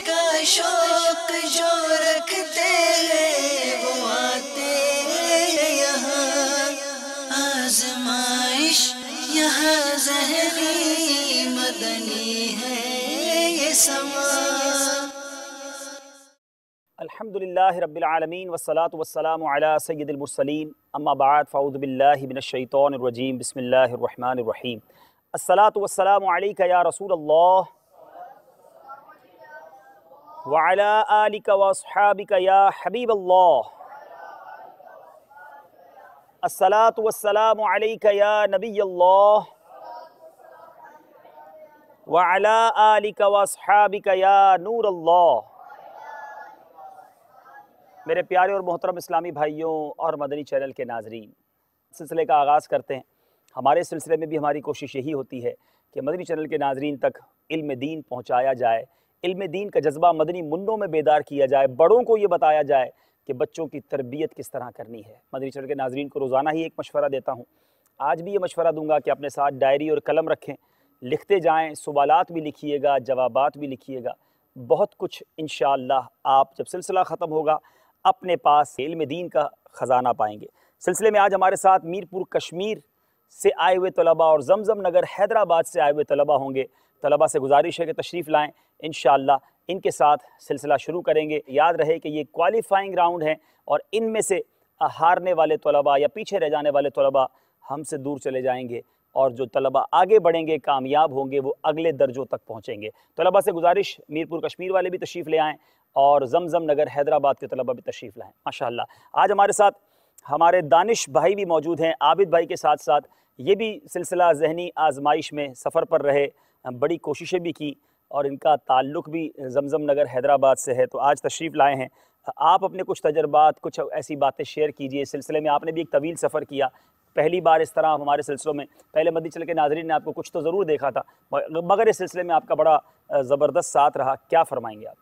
का शौक जो रखते हैं वो आते हैं यहाँ, आजमाइश यहाँ ज़हनी मदनी है ये समा। अल्हम्दुलिल्लाहि रब्बिल आलमीन वस्सलातु वस्सलामु अला सय्यिदिल मुरसलीन अम्मा बाद फ़अऊज़ु बिल्लाहि मिनश शैतानिर रजीम बिस्मिल्लाहिर रहमानिर रहीम। अस्सलातु वस्सलामु अलैका या रसूलल्लाह व अला आलिका व अस्हाबिका या हबीबल्लाह। अस्सलातु वस्सलामु अलैका या नबियल्लाह व अला आलिका व अस्हाबिका या नूरल्लाह। मेरे प्यारे और मोहतरम इस्लामी भाइयों और मदनी चैनल के नाजरीन, सिलसिले का आगाज़ करते हैं। हमारे सिलसिले में भी हमारी कोशिश यही होती है कि मदनी चैनल के नाजरीन तक इल्म दीन पहुँचाया जाए, इल्म दीन का जज्बा मदनी मुन्नों में बेदार किया जाए, बड़ों को ये बताया जाए कि बच्चों की तरबियत किस तरह करनी है। मदनी चैनल के नाजरीन को रोज़ाना ही एक मशवरा देता हूँ, आज भी ये मशवरा दूंगा कि अपने साथ डायरी और कलम रखें, लिखते जाएँ, सवालात भी लिखिएगा, जवाबात भी लिखिएगा। बहुत कुछ इंशाअल्लाह आप जब सिलसिला ख़त्म होगा अपने पास इल्म दीन का ख़जाना पाएंगे। सिलसिले में आज हमारे साथ मीरपुर कश्मीर से आए हुए तलबा और जमजम नगर हैदराबाद से आए हुए तलबा होंगे। तलबा से गुजारिश है कि तशरीफ़ लाएँ, इंशाअल्लाह इनके साथ सिलसिला शुरू करेंगे। याद रहे कि ये क्वालिफाइंग राउंड है और इनमें से हारने वाले तलबा या पीछे रह जाने वाले तलबा हमसे दूर चले जाएंगे और जो तलबा आगे बढ़ेंगे, कामयाब होंगे, वो अगले दर्जों तक पहुँचेंगे। तलबा से गुजारिश, मीरपुर कश्मीर वाले भी तशरीफ़ ले आएँ और जमजम नगर हैदराबाद के तलबा भी तशरीफ़ लाएँ। माशाअल्लाह आज हमारे साथ हमारे दानिश भाई भी मौजूद हैं। आबिद भाई के साथ साथ ये भी सिलसिला ज़हनी आजमाइश में सफ़र पर रहे, बड़ी कोशिशें भी की और इनका ताल्लुक़ भी जमजम नगर हैदराबाद से है, तो आज तशरीफ़ लाए हैं। आप अपने कुछ तजर्बात, कुछ ऐसी बातें शेयर कीजिए। सिलसिले में आपने भी एक तवील सफ़र किया, पहली बार इस तरह हमारे सिलसिलों में, पहले मदनी चैनल के नाज़रीन ने आपको कुछ तो ज़रूर देखा था, मगर इस सिलसिले में आपका बड़ा ज़बरदस्त साथ रहा। क्या फ़रमाएँगे आप?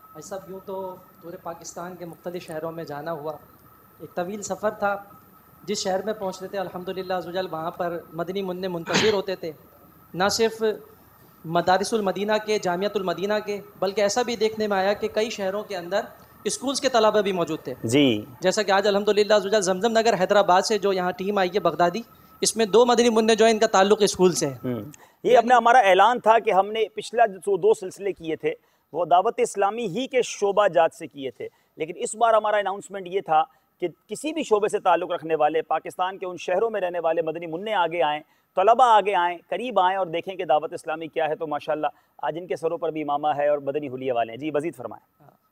भाई साहब, यूँ तो पूरे पाकिस्तान के मुख्तलिफ़ शहरों में जाना हुआ, एक तवील सफ़र था। जिस शहर में पहुँचते थे अल्हम्दुलिल्लाह अज़्ज़वजल वहाँ पर मदनी मुन्ने मुंतशिर होते थे, ना सिर्फ मदारिसुल मदीना के, जामियातुल मदीना के, बल्कि ऐसा भी देखने में आया कि कई शहरों के अंदर स्कूल्स के तलबा भी मौजूद थे जी। जैसा कि आज अल्हम्दुलिल्लाह अज़्ज़वजल जमजम नगर हैदराबाद से जो यहाँ टीम आई है बगदादी, इसमें 2 मदनी मुन्ने जो है इनका ताल्लुक़ स्कूल से है। ये अपना हमारा ऐलान था कि हमने पिछला जो 2 सिलसिले किए थे वो दावत इस्लामी ही के शोबा जात से किए थे, लेकिन इस बार हमारा अनाउंसमेंट ये था कि किसी भी शोबे से ताल्लुक़ रखने वाले पाकिस्तान के उन शहरों में रहने वाले मदनी मुन्ने आगे आएँ, तलबा आगे आएँ, करीब आएँ और देखें कि दावत इस्लामी क्या है। तो माशाअल्लाह आज इनके सरों पर भी इमामा है और मदनी हुलिया वाले हैं। जी मज़ीद फरमाएं।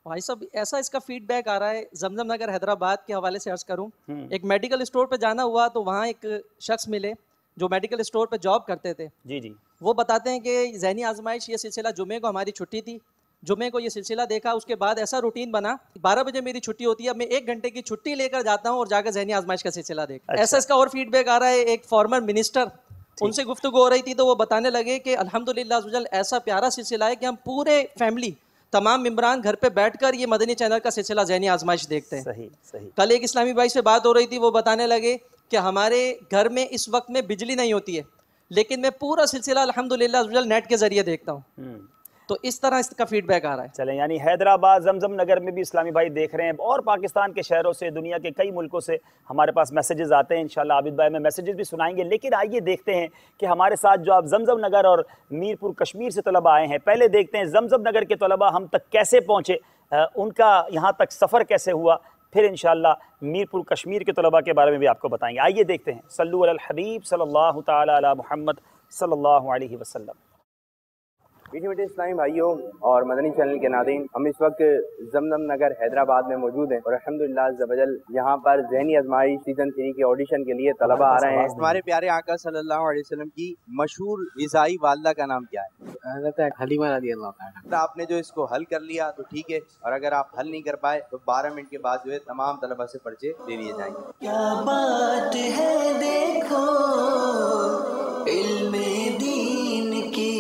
भाई साहब, ऐसा इसका फीडबैक आ रहा है, जमजम नगर हैदराबाद के हवाले से अर्ज़ करूँ, एक मेडिकल स्टोर पर जाना हुआ तो वहाँ एक शख्स मिले जो मेडिकल स्टोर पर जॉब करते थे। जी जी। वो बताते हैं कि ज़हनी आजमाइश ये सिलसिला जुमे को हमारी छुट्टी थी, जुमे को ये सिलसिला देखा, उसके बाद ऐसा रूटीन बना 12 बजे मेरी छुट्टी होती है, अब मैं 1 घंटे की छुट्टी लेकर जाता हूँ और जाकर ज़हनी आजमाइश का सिलसिला देखता। ऐसा इसका और फीडबैक आ रहा है। एक फॉर्मर मिनिस्टर, उनसे गुफ्तगू हो रही थी तो वो बताने लगे कि अल्हम्दुलिल्लाह अज़्ज़वजल ऐसा प्यारा सिलसिला है कि हम पूरे फैमिली, तमाम मेम्बरान घर पे बैठकर ये मदनी चैनल का सिलसिला ज़हनी आजमाइश देखते हैं। सही सही। कल एक इस्लामी भाई से बात हो रही थी, वो बताने लगे कि हमारे घर में इस वक्त में बिजली नहीं होती है, लेकिन मैं पूरा सिलसिला अल्हम्दुलिल्लाह अज़्ज़वजल नेट के ज़रिए देखता हूँ। तो इस तरह इसका फीडबैक आ रहा है। चलें, यानी हैदराबाद जमजम नगर में भी इस्लामी भाई देख रहे हैं और पाकिस्तान के शहरों से, दुनिया के कई मुल्कों से हमारे पास मैसेजेस आते हैं। इंशाल्लाह आबिद भाई में मैसेजेस भी सुनाएंगे, लेकिन आइए देखते हैं कि हमारे साथ जो आप जमजम नगर और मीरपुर कश्मीर से तलबा आए हैं, पहले देखते हैं जमजम नगर के तलबा हम तक कैसे पहुँचे, उनका यहाँ तक सफ़र कैसे हुआ, फिर इंशाअल्लाह मीरपुर कश्मीर के तलबा के बारे में भी आपको बताएंगे। आइए देखते हैं। सल्लु अलल हबीब सल्लल्लाहु तआला अला मुहम्मद सल्लल्लाहु अलैहि वसल्लम। मीठे मीठे इस्लामी भाइयों और मदनी चैनल के नाज़रीन, हम इस वक्त जमजम नगर हैदराबाद में मौजूद हैं और अल्हम्दुलिल्लाह ज़बजल यहाँ पर ज़हनी आज़माइश सीज़न 3 के ऑडिशन के लिए तलबा आ रहे हैं। हमारे प्यारे आका सल्लल्लाहु अलैहि वसल्लम की मशहूर ग़िज़ाई वालदा का नाम क्या है? हज़रत हलीमा रज़ियल्लाहु अन्हा। आपने जो इसको हल कर लिया तो ठीक है, और अगर आप हल नहीं कर पाए तो 12 मिनट के बाद जो है तमाम तलबा से पर्चे दे दिए जाएंगे। क्या बात है देखो इल्मे दीन की।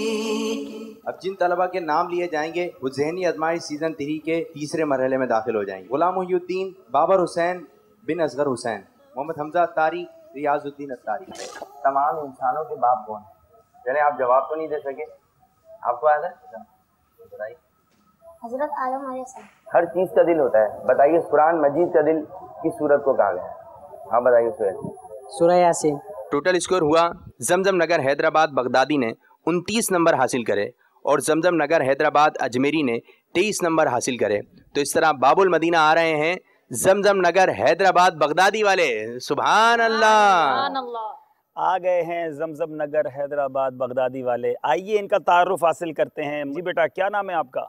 अब जिन तलबा के नाम लिए जाएंगे वो ज़हनी आज़माइश सीज़न 3 के तीसरे मरहले में दाखिल हो जाएंगे। गुलाम मुहिउद्दीन, बाबर हुसैन बिन असगर हुसैन, मोहम्मद हमजा अत्तारी, रियाजुद्दीन अत्तारी। तमाम इंसानों के बाप कौन है? चले, आप जवाब तो नहीं दे सके, आपको याद है? बताइए। हजरत आदम अलैहिस्सलाम। हर चीज़ का दिल होता है, बताइए कुरान मजीद का दिल किस सूरत को कहा गया है? हाँ बताइए सुहेल। सूरह यासीन। टोटल स्कोर हुआ जमजम नगर हैदराबाद बगदादी ने 29 नंबर हासिल करे और जमजम नगर हैदराबाद अजमेरी ने 23 नंबर हासिल करे। तो इस तरह बाबुल मदीना आ रहे हैं जमजम नगर हैदराबाद बगदादी वाले। सुभान अल्लाह। आ गए हैं जमजम नगर हैदराबाद बगदादी वाले। आइए इनका तारुफ हासिल करते हैं। जी बेटा क्या नाम है आपका?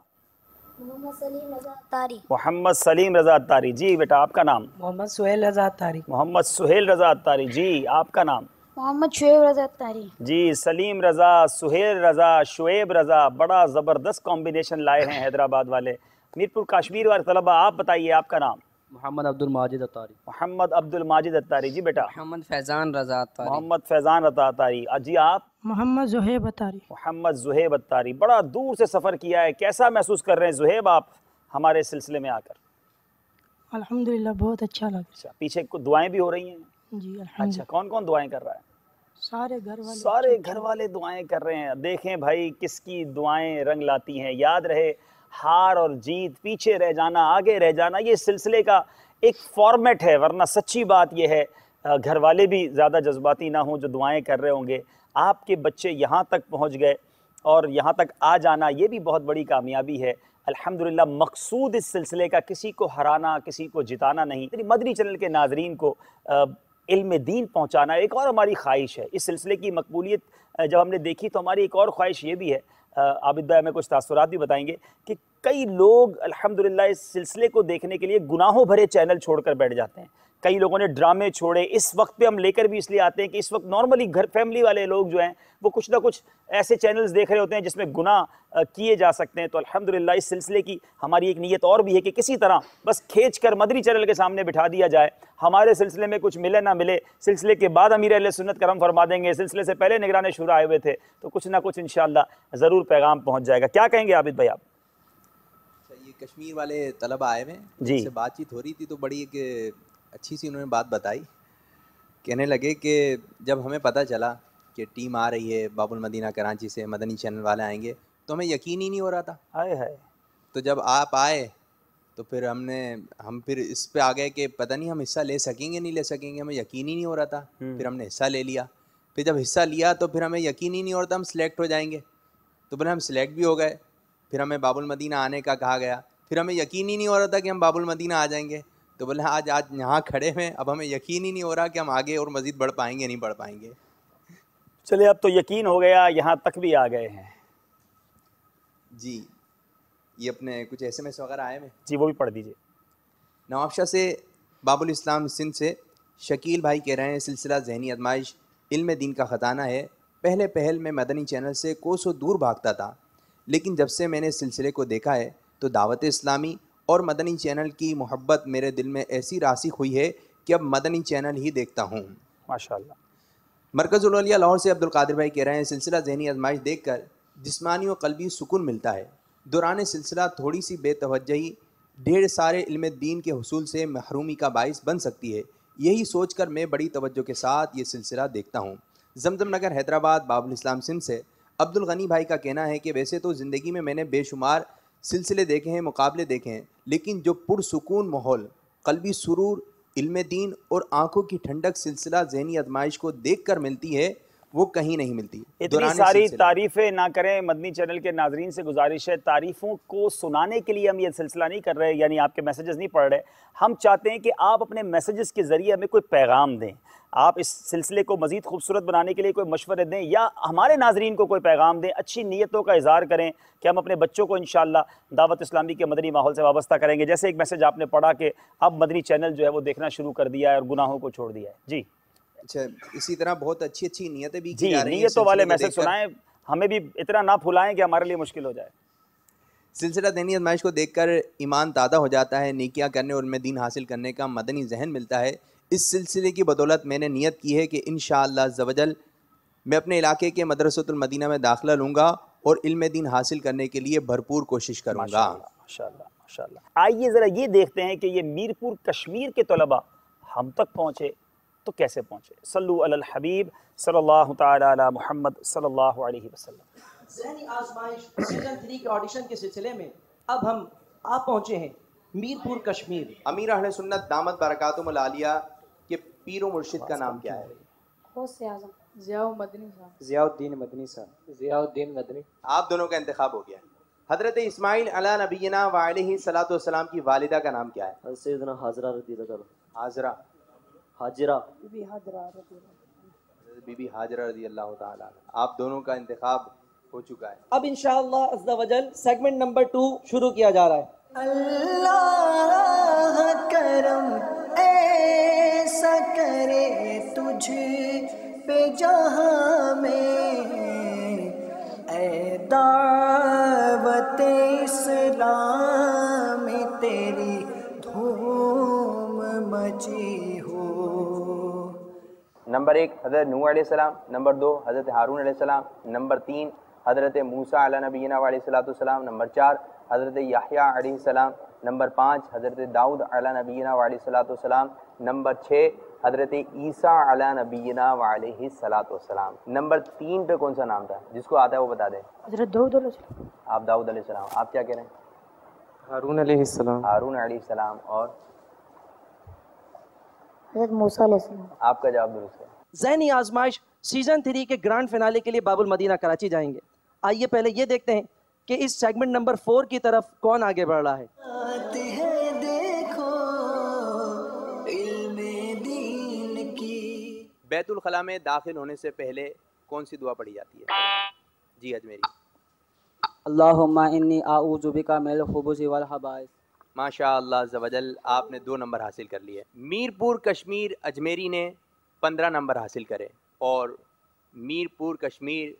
मोहम्मद सलीम रजा अत्तारी। मोहम्मद सलीम रजा अत्तारी। जी बेटा आपका नाम? मोहम्मद सुहेल रजा अत्तारी। मोहम्मद सुहेल रजा अत्तारी। जी आपका नाम? मोहम्मद शुएब रजा अत्तारी। जी सलीम रजा, सुहेल रजा, शुएब रजा, बड़ा ज़बरदस्त कॉम्बिनेशन लाए हैं हैदराबाद वाले। मीरपुर कश्मीर वाले तलबा आप बताइए आपका नाम? मोहम्मद अब्दुल माजिद अत्तारी। मोहम्मद अब्दुल माजिद अत्तारी। जी बेटा? मोहम्मद फैज़ान रजा अत्तारी। मोहम्मद फैज़ान रजा अत्तारी। जी आप? मोहम्मद जुहैब अत्तारी। मोहम्मद जुहैब अत्तारी। बड़ा दूर से सफ़र किया है, कैसा महसूस कर रहे हैं जुहैब आप हमारे सिलसिले में आकर? अल्हम्दुलिल्लाह बहुत अच्छा लगा। अच्छा, पीछे कुछ दुआएं भी हो रही हैं? जी अच्छा, अल्हम्दुलिल्लाह। कौन कौन दुआएं कर रहा है? सारे घर वाले दुआएं कर रहे हैं। देखें भाई किसकी दुआएं रंग लाती हैं। याद रहे हार और जीत, पीछे रह जाना आगे रह जाना, ये सिलसिले का एक फॉर्मेट है। वरना सच्ची बात ये है घर वाले भी ज़्यादा जज्बाती ना हों जो दुआएं कर रहे होंगे। आपके बच्चे यहाँ तक पहुँच गए और यहाँ तक आ जाना ये भी बहुत बड़ी कामयाबी है। अल्हम्दुलिल्लाह मकसूद इस सिलसिले का किसी को हराना, किसी को जिताना नहीं, मदनी चैनल के नाजरीन को इल्म दीन पहुँचाना एक और हमारी ख्वाहिश है। इस सिलसिले की मकबूलियत जब हमने देखी तो हमारी एक और ख्वाहिश ये भी है, आबिद भाई हमें कुछ तासुरात भी बताएंगे कि कई लोग अल्हम्दुलिल्लाह इस सिलसिले को देखने के लिए गुनाहों भरे चैनल छोड़कर बैठ जाते हैं। कई लोगों ने ड्रामे छोड़े। इस वक्त पे हम लेकर भी इसलिए आते हैं कि इस वक्त नॉर्मली घर फैमिली वाले लोग जो हैं वो कुछ ना कुछ ऐसे चैनल्स देख रहे होते हैं जिसमें गुनाह किए जा सकते हैं। तो अल्हम्दुलिल्लाह इस सिलसिले की हमारी एक नीयत और भी है कि किसी तरह बस खींच कर मदनी चैनल के सामने बिठा दिया जाए। हमारे सिलसिले में कुछ मिले ना मिले, सिलसिले के बाद अमीर अहले सुन्नत करम फरमा देंगे, सिलसिले से पहले निगरान शुरा आए हुए थे, तो कुछ ना कुछ इंशाअल्लाह ज़रूर पैगाम पहुँच जाएगा। क्या कहेंगे आबिद भाई आप? ये कश्मीर वाले तलबा आए हुए जी, से बातचीत हो रही थी तो बड़ी एक अच्छी सी उन्होंने बात बताई। कहने लगे कि जब हमें पता चला कि टीम आ रही है बाबुल मदीना कराची से, मदनी चैनल वाले आएंगे, तो हमें यकीन ही नहीं हो रहा था। हाय हाय। तो जब आप आए तो फिर हम फिर इस पे आ गए कि पता नहीं हम हिस्सा ले सकेंगे नहीं ले सकेंगे, हमें यकीन ही नहीं हो रहा था। फिर हमने हिस्सा ले लिया। फिर जब हिस्सा लिया तो फिर हमें यकीन ही नहीं हो रहा था हम सिलेक्ट हो जाएंगे। तो फिर हम सिलेक्ट भी हो गए। फिर हमें बाबुल मदीना आने का कहा गया। फिर हमें यकीन ही नहीं हो रहा था कि हम बाबुल मदीना आ जाएंगे। तो बोले आज यहाँ खड़े हैं, अब हमें यकीन ही नहीं हो रहा कि हम आगे और मज़ीद बढ़ पाएंगे नहीं बढ़ पाएंगे। चलिए अब तो यकीन हो गया, यहाँ तक भी आ गए हैं। जी ये अपने कुछ SMS वगैरह आए हैं जी, वो भी पढ़ दीजिए। नवाबशाह से बाबुल इस्लाम सिंध से शकील भाई कह रहे हैं सिलसिला ज़हनी आजमाइश इल्म दीन का ख़जाना है। पहले पहल मैं मदनी चैनल से कोसों दूर भागता था, लेकिन जब से मैंने इस सिलसिले को देखा है तो दावत इस्लामी और मदनी चैनल की मोहब्बत मेरे दिल में ऐसी रासिख हुई है कि अब मदनी चैनल ही देखता हूँ। माशाअल्लाह। मरकज़ुल औलिया लाहौर से अब्दुल कादिर भाई कह रहे हैं सिलसिला ज़हनी आजमाइश देखकर जिस्मानी और क़ल्बी सुकून मिलता है। दौरान सिलसिला थोड़ी सी बेतवज्जही ढेर सारे इल्म दीन के हुसूल से महरूमी का बाइस बन सकती है। यही सोचकर मैं बड़ी तवज्जो के साथ ये सिलसिला देखता हूँ। जमजम नगर हैदराबाद बाबुल इस्लाम सिंध से अब्दुल गनी भाई का कहना है कि वैसे तो ज़िंदगी में मैंने बेशुमार सिलसिले देखे हैं, मुकाबले देखे हैं, लेकिन जो पुरसुकून माहौल, क़ल्बी सुरूर, इल्म दीन और आंखों की ठंडक सिलसिला ज़हनी आजमाइश को देखकर मिलती है वो कहीं नहीं मिलती। इतनी सारी तारीफ़ें ना करें। मदनी चैनल के नाजरीन से गुजारिश है, तारीफ़ों को सुनाने के लिए हम ये सिलसिला नहीं कर रहे, यानी आपके मैसेजेस नहीं पढ़ रहे। हम चाहते हैं कि आप अपने मैसेजेस के ज़रिए हमें कोई पैगाम दें। आप इस सिलसिले को मज़ीद खूबसूरत बनाने के लिए कोई मशवरे दें या हमारे नाजरीन को कोई पैगाम दें। अच्छी नीयतों का इज़हार करें कि हम अपने बच्चों को इंशाअल्लाह दावत इस्लामी के मदनी माहौल से वाबस्ता करेंगे। जैसे एक मैसेज आपने पढ़ा कि अब मदनी चैनल जो है वो देखना शुरू कर दिया है और गुनाहों को छोड़ दिया है। जी अच्छा, इसी तरह बहुत अच्छी अच्छी नीयतें भी जी, नीयतों वाले मैसेज सुनाएं, हमें भी इतना ना फुलाएं कि हमारे लिए मुश्किल हो जाए। सिलसिला ज़हनी आजमाइश को देखकर ईमान ताज़ा हो जाता है, नेकियां करने और इल्म दीन हासिल करने का मदनी जहन मिलता है। इस सिलसिले की बदौलत मैंने नियत की है कि इंशाअल्लाह ज़वजल मैं अपने इलाके के मदरसतुल मदीना में दाखिला लूँगा और इल्म दीन हासिल करने के लिए भरपूर कोशिश करूँगा। माशाअल्लाह माशाअल्लाह। आइए ज़रा ये देखते हैं कि ये मीरपुर कश्मीर के तलबा हम तक पहुँचे तो कैसे पहुँचे। सल्लु अलल हबीब सल्लल्लाहु तआला अला मुहम्मद सल्लल्लाहु अलैहि वसल्लम। ज़हनी आज़माइश सीज़न 3 के ऑडिशन के सिलसिले में अब हम आप पहुंचे हैं मीरपुर कश्मीर। अमीर अहले सुन्नत दामत बरकातुहुल आलिया के पीर व मुर्शिद का नाम क्या है? जियाउद्दीन मदनी साहब। जियाउद्दीन मदनी। आप दोनों का इंतखाब हो गया। हजरत इस्माइल अला नबीना व अलैहि सलातु वस्सलाम की वालिदा का नाम क्या है? सैयदना हाजरा रज़ियल्लाहु अन्हा। हाजरा। हाजिरा। बीबी हाजरा रज़ियल्लाहु ताला अन्हा। आप दोनों का इंतखाब हो चुका है। अब इंशाअल्लाह अज़्ज़ा वजल सेगमेंट नंबर 2 शुरू किया जा रहा है। अल्लाह करम ऐसा करे तुझ पे जहां में, ऐ दावत इस्लाम में तेरी धूम मची हो। नंबर 1 हज़रत नूह अलैहिस्सलाम, नंबर 2 हज़रत हारून अलैहिस्सलाम, नंबर 3 हज़रत मूसा अला नबीना व अलैहिस्सलाम, नंबर 4 हज़रत याह्या अलैहिस्सलाम, नंबर 5 हज़रत दाऊद अला नबीना व अलैहिस्सलाम, नंबर 6 हज़रत ईसा अला नबीना व अलैहिस्सलाम। नंबर 3 पे कौन सा नाम था? जिसको आता है वो बता दें। हज़रत दाऊद अलैहिस्सलाम। आप दाऊद अलैहिस्सलाम। आप क्या कह रहे हैं? हारून अलैहिस्सलाम। हारून अलैहिस्सलाम। और हज़रत मूसा अलैहिस्सलाम। आपका जवाब दुरुस्त है। ज़हनी आजमाइश सीजन 3 के ग्रैंड फिनाले के लिए बाबुल मदीना कराची जाएंगे। आइए पहले ये देखते हैं कि इस सेगमेंट नंबर 4 की तरफ कौन आगे बढ़ रहा है। बात है देखो इल्मे दीन की। बैतुल खला में दाखिल होने से पहले कौन सी दुआ पढ़ी जाती है? जी अजमेरी। अल्लाहुम्मा इन्नी आऊज़ु बिका मिनल खुबुज़ि वल खबाइस। माशाअल्लाह ज़वजल, आपने 2 नंबर हासिल कर लिए। मीरपुर कश्मीर अजमेरी ने 15 नंबर हासिल करे और मीरपुर कश्मीर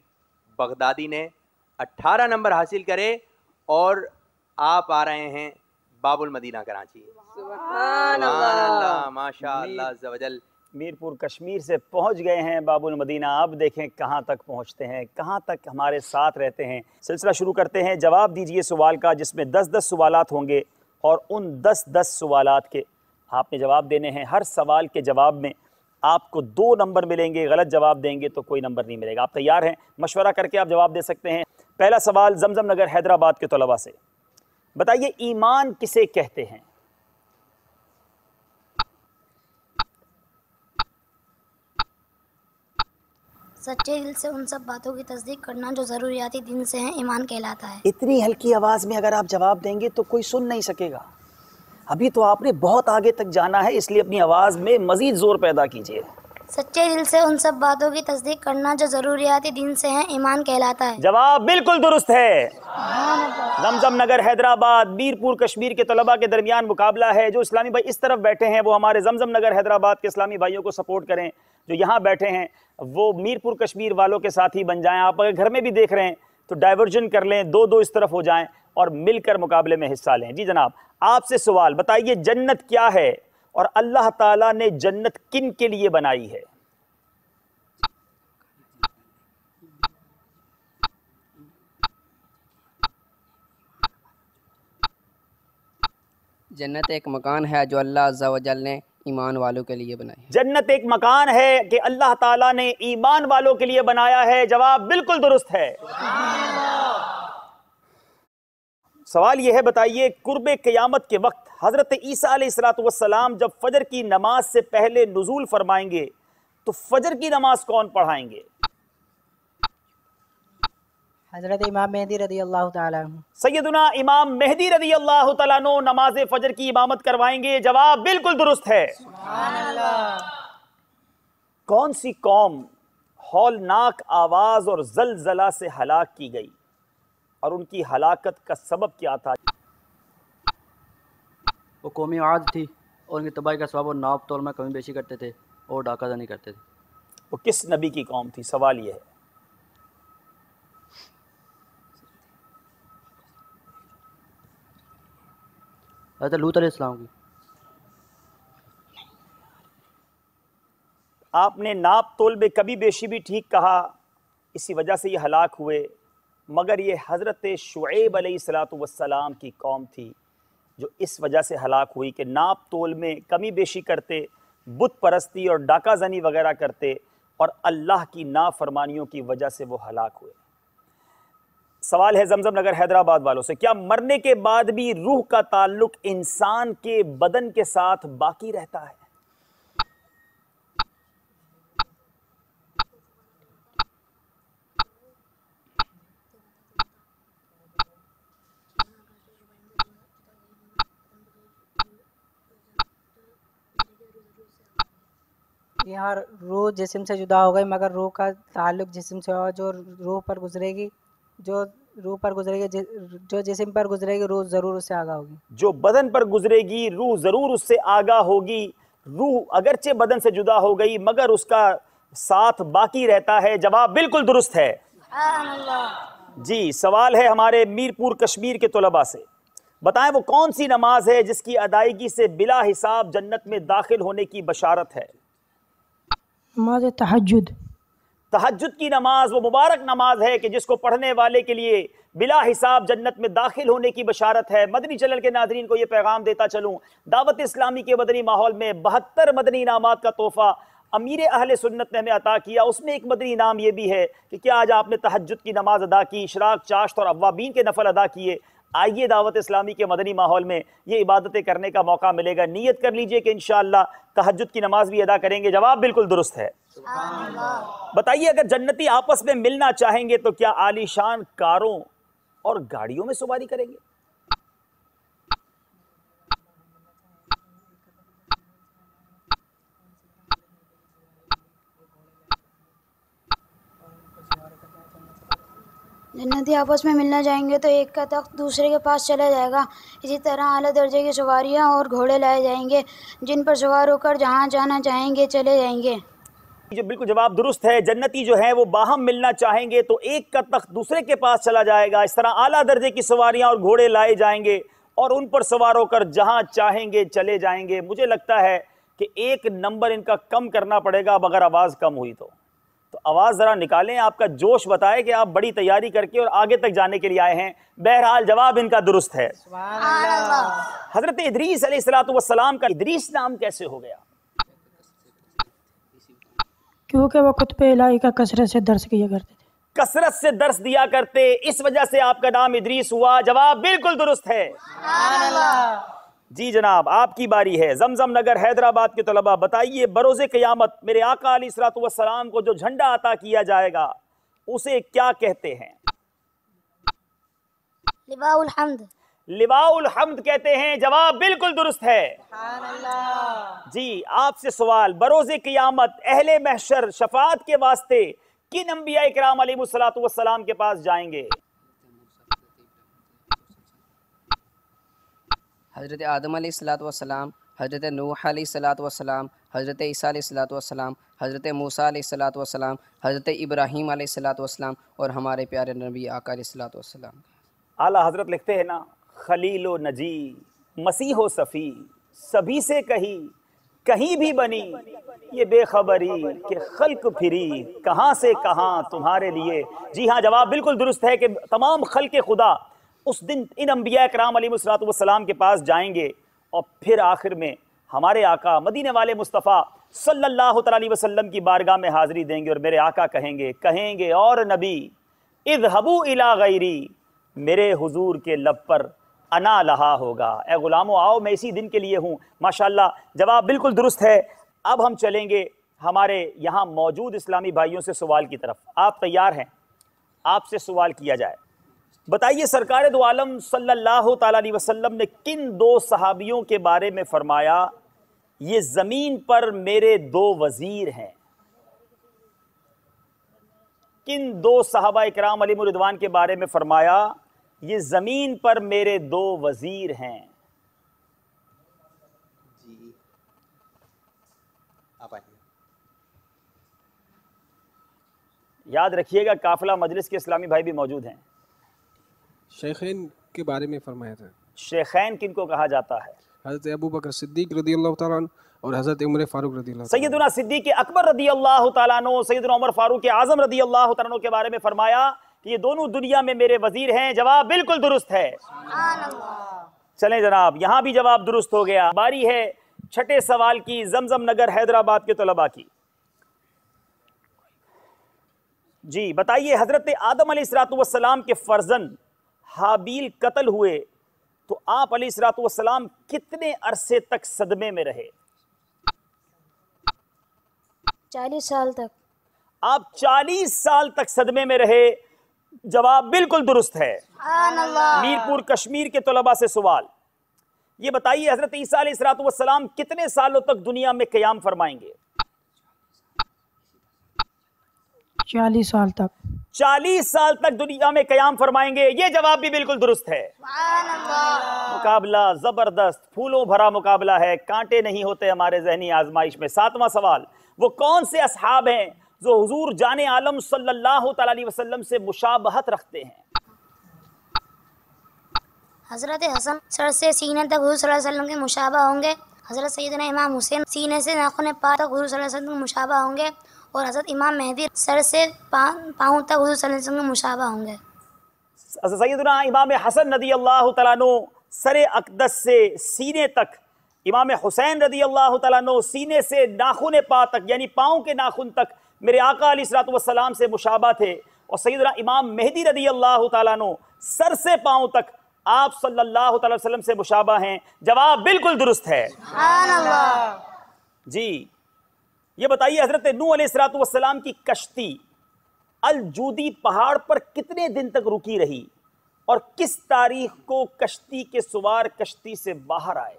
बगदादी ने 18 नंबर हासिल करे और आप आ रहे हैं बाबुल मदीना कराची। सुभान अल्लाह, माशाअल्लाह ज़वजल। मीरपुर कश्मीर से पहुंच गए हैं बाबुल मदीना। अब देखें कहां तक पहुंचते हैं, कहां तक हमारे साथ रहते हैं। सिलसिला शुरू करते हैं। जवाब दीजिए सवाल का, जिसमें 10-10 सवालात होंगे और उन 10-10 सवालात के आपने जवाब देने हैं। हर सवाल के जवाब में आपको 2 नंबर मिलेंगे। गलत जवाब देंगे तो कोई नंबर नहीं मिलेगा। आप तैयार हैं? मशवरा करके आप जवाब दे सकते हैं। पहला सवाल जमजम नगर हैदराबाद के तलबा से। बताइए, ईमान किसे कहते हैं? सच्चे दिल से उन सब बातों की तस्दीक करना जो ज़रूरियाती दिन से हैं, ईमान कहलाता है। इतनी हल्की आवाज़ में अगर आप जवाब देंगे तो कोई सुन नहीं सकेगा। अभी तो आपने बहुत आगे तक जाना है, इसलिए अपनी आवाज़ में मज़ीद ज़ोर पैदा कीजिए। सच्चे दिल से उन सब बातों की तस्दीक करना जो ज़रूरियाती दिन से हैं, ईमान कहलाता है। जवाब बिल्कुल दुरुस्त है। जमजम नगर हैदराबाद मीरपुर कश्मीर के तलबा के दरमियान मुकाबला है। जो इस्लामी भाई इस तरफ बैठे हैं वो हमारे जमजम नगर हैदराबाद के इस्लामी भाइयों को सपोर्ट करें। जो यहाँ बैठे हैं वो मीरपुर कश्मीर वालों के साथ ही बन जाएं। आप अगर घर में भी देख रहे हैं तो डाइवर्जन कर लें, 2-2 इस तरफ हो जाएं और मिलकर मुकाबले में हिस्सा लें। जी जनाब, आपसे सवाल, बताइए जन्नत क्या है और अल्लाह ताला ने जन्नत किन के लिए बनाई है? जन्नत एक मकान है जो अल्लाह अज़्ज़ा वजल ने ईमान वालों के लिए बनाई है। जन्नत एक मकान है कि अल्लाह ताला ने ईमान वालों के लिए बनाया है। जवाब बिल्कुल दुरुस्त है। सवाल यह है, बताइए कुर्बे क़यामत के वक्त हज़रत ईसा अलैहिस्सलाम जब फजर की नमाज से पहले नुज़ूल फरमाएंगे तो फजर की नमाज कौन पढ़ाएंगे? हज़रत इमाम मेहदी रज़ी अल्लाह ताला अन्हु। सैयदुना इमाम मेहदी रज़ी अल्लाह ताला अन्हु नमाज फजर की इमामत करवाएंगे। जवाब बिल्कुल दुरुस्त है। कौन सी कौम हौलनाक आवाज और जलजला से हलाक की गई और उनकी हलाकत का सबब क्या था? वो कौमी आद थी और उनकी तबाही का सबब नाप तोल में कमी बेशी करते थे और डाकाज़नी करते थे। वो किस नबी की कौम थी? सवाल यह है। हज़रत लूत अलैहिस्सलाम की। आपने नाप तोल में कभी बेशी भी ठीक कहा, इसी वजह से ये हलाक हुए। मगर ये हज़रत शुएब अलैहिस्सलाम की कौम थी जो इस वजह से हलाक हुई कि नाप तोल में कमी बेशी करते, बुत परस्ती और डाका जनी वगैरह करते और अल्लाह की नाफरमानियों की वजह से वो हलाक हुए। सवाल है जमजम नगर हैदराबाद वालों से, क्या मरने के बाद भी रूह का ताल्लुक इंसान के बदन के साथ बाकी रहता है? यहाँ रूह जिस्म से जुदा हो गई, मगर रूह का ताल्लुक जिस्म से हो। जो रूह पर गुजरेगी, जो रूह पर गुजरेगी, जो जिस्म पर गुजरेगी, रूह ज़रूर उससे आगा होगी। जो बदन पर गुजरेगी रूह जरूर उससे आगा होगी। रूह अगरचे बदन से जुदा हो गई मगर उसका साथ बाकी रहता है। जवाब बिल्कुल दुरुस्त है जी। सवाल है हमारे मीरपुर कश्मीर के तलबा से, बताएं वो कौन सी नमाज है जिसकी अदायगी से बिला हिसाब जन्नत में दाखिल होने की बशारत है? नमाज तहज्जुद। तहज्जुद की नमाज वो मुबारक नमाज है कि जिसको पढ़ने वाले के लिए बिला हिसाब जन्नत में दाखिल होने की बशारत है। मदनी चैनल के नाज़रीन को ये पैगाम देता चलूं, दावत इस्लामी के मदनी माहौल में 72 मदनी इनामात का तोहफा अमीर अहले सुन्नत ने हमें अता किया। उसमें एक मदनी इनाम ये भी है कि क्या आज आपने तहज्जुद की नमाज अदा की, इशराक, चाश्त और अव्वाबीन के नफल अदा किए, आइए दावत इस्लामी के मदनी माहौल में ये इबादतें करने का मौका मिलेगा। नीयत कर लीजिए कि इंशाअल्लाह तहज्जुद की नमाज भी अदा करेंगे। जवाब बिल्कुल दुरुस्त है। बताइए अगर जन्नती आपस में मिलना चाहेंगे तो क्या आलीशान कारों और गाड़ियों में सवारी करेंगे? जन्नती आपस में मिलना चाहेंगे तो एक का तख्त दूसरे के पास चला जाएगा। इसी तरह आला दर्जे की सवारियां और घोड़े लाए जाएंगे, जिन पर सवार होकर जहां जाना चाहेंगे चले जाएंगे। जो बिल्कुल जवाब दुरुस्त है। जन्नती जो है वो बाहम मिलना चाहेंगे तो एक का तख्त दूसरे के पास चला जाएगा। इस तरह आला दर्जे की सवारियां और घोड़े लाए जाएंगे और उन पर सवार होकर जहां चाहेंगे चले जाएंगे। मुझे लगता है कि एक नंबर इनका कम करना पड़ेगा अगर आवाज़ कम हुई तो आवाज़ ज़रा निकालें, आपका जोश बताए कि आप बड़ी तैयारी करके और आगे तक जाने के लिए आए हैं। बहरहाल जवाब इनका दुरुस्त है। हज़रत इदरीस अलैहिस्सलातु वस्सलाम का इदरीस नाम कैसे हो गया? क्योंकि वो कुतुब इलाही का कसरत से दर्स किया करते थे। कसरत से दर्स दिया करते, इस वजह से आपका नाम इदरीस हुआ। जवाब बिल्कुल दुरुस्त है। जी जनाब, आपकी बारी है। जमजम नगर हैदराबाद के तलबा बताइए, बरोज़े क़यामत मेरे आका अलैहिस्सलातु वस्सलाम को जो झंडा अता किया जाएगा उसे क्या कहते हैं? लिवाउल हम्द। लिवाउल हम्द कहते हैं। जवाब बिल्कुल दुरुस्त है। जी आपसे सवाल, बरोज़े क़यामत अहले महशर शफाअत के वास्ते किन अंबिया इकराम अलैहिमुस्सलातु वस्सलाम के पास जाएंगे? हज़रत आदम अलैहिस्सलाम, हज़रत नूह अलैहिस्सलाम, हज़रत ईसा अलैहिस्सलाम, हज़रत मूसा अलैहिस्सलाम, हज़रत इब्राहीम अलैहिस्सलाम और हमारे प्यारे नबी आका अलैहिस्सलाम। आला हज़रत लिखते हैं ना, खलीलो नजी मसीहो सफ़ी सभी से कहीं भी बनी ये बेखबरी कि खल्क फिरी कहाँ से कहाँ तुम्हारे लिए। जी हाँ, जवाब बिल्कुल दुरुस्त है कि तमाम खल्क खुदा उस दिन इन अंबिया इकराम अलैहिमुस्सलातु वस्सलाम के पास जाएंगे और फिर आखिर में हमारे आका मदीने वाले मुस्तफ़ा सल्लल्लाहु अलैहि वसल्लम की बारगाह में हाज़िरी देंगे और मेरे आका कहेंगे और नबी इज़हबू इला गैरी, मेरे हुजूर के लब पर अना लहा होगा, ए गुलामों आओ मैं इसी दिन के लिए हूँ। माशाल्लाह, जवाब बिल्कुल दुरुस्त है। अब हम चलेंगे हमारे यहाँ मौजूद इस्लामी भाइयों से सवाल की तरफ। आप तैयार हैं? आपसे सवाल किया जाए। बताइए, सरकार दो आलम सल्लल्लाहु ताला अलैहि वसल्लम ने किन दो सहाबियों के बारे में फरमाया ये ज़मीन पर मेरे दो वज़ीर हैं? किन दो सहाबा इकराम अलैहिमुर रिदवान के बारे में फरमाया ये ज़मीन पर मेरे दो वज़ीर हैं? जी आप आइए। याद रखिएगा काफिला मजलिस के इस्लामी भाई भी मौजूद हैं। शेखैन के बारे में फरमाया था। शेखैन किनको कहा जाता है? हज़रत अबू बकर सिद्दीक रज़ियल्लाहु तआला अन्हु और हज़रत उमर फारूक रज़ियल्लाहु तआला। सैयदुना सिद्दीक अकबर रज़ियल्लाहु तआला अन्हु, सैयदुना उमर फारूक आज़म रज़ियल्लाहु तआला अन्हु के बारे में फरमाया कि ये दोनों दुनिया में मेरे वजीर हैं। जवाब बिल्कुल दुरुस्त है। चलें जनाब, यहाँ भी जवाब दुरुस्त हो गया। बारी है छठे सवाल की, जमजम नगर हैदराबाद के तलबा की। जी बताइए, हजरत आदम अलैहिस्सलाम के फर्जंद हाबील कत्ल हुए तो आप अलैहिस्सलाम कितने अरसे तक सदमे में रहे? 40 साल तक। आप 40 साल तक सदमे में रहे। जवाब बिल्कुल दुरुस्त है। मीरपुर कश्मीर के तलबा से सवाल, ये बताइए हजरत ईसा अलैहिस्सलाम कितने सालों तक दुनिया में क़याम फरमाएंगे? 40 साल तक। 40 साल तक दुनिया में क़याम फरमाएंगे, ये जवाब भी बिल्कुल दुरुस्त है। मुकाबला जबरदस्त, फूलों भरा मुकाबला है, कांटे नहीं होते हमारे ज़हनी आजमाइश में। 7वां सवाल, वो कौन से असहाब हैं जो हुजूर जाने आलम सल्लल्लाहु तआला अलैहि वसल्लम से मुशाबहत रखते हैं? हज़रत हसन सर से सीने तक हुजूर सल्लल्लाहु अलैहि वसल्लम के मुशाबा होंगे। हज़रत सैयदना इमाम हुसैन सीने से नाखून पाँव तक हुजूर सल्लल्लाहु अलैहि वसल्लम के मुशाबा होंगे। और हज़रत इमाम मेहदी सर से पाँव तक हुजूर सल्लल्लाहु अलैहि वसल्लम के मुशाबा होंगे। सैयदना इमाम हसन रदी अल्लाह तआला अन्हु सर अक़दस से सीने तक, इमाम हुसैन रदी अल्लाह तआला अन्हु सीने से नाखून पाँव तक यानी पाँव के नाखून तक मेरे आका अलैहिस्सलातु वस्सलाम से मुशाबा थे। और सैयदना इमाम मेहदी रदी अल्लाह तआला अन्हु सर से पाँव तक आप सल्लल्लाहु अलैहि वसल्लम से मुशाबा हैं। जवाब बिल्कुल दुरुस्त है। जी ये बताइए, हजरत नूह अलैहिस्सलातु वस्सलाम की कश्ती अल जूदी पहाड़ पर कितने दिन तक रुकी रही और किस तारीख को कश्ती के सवार कश्ती से बाहर आए?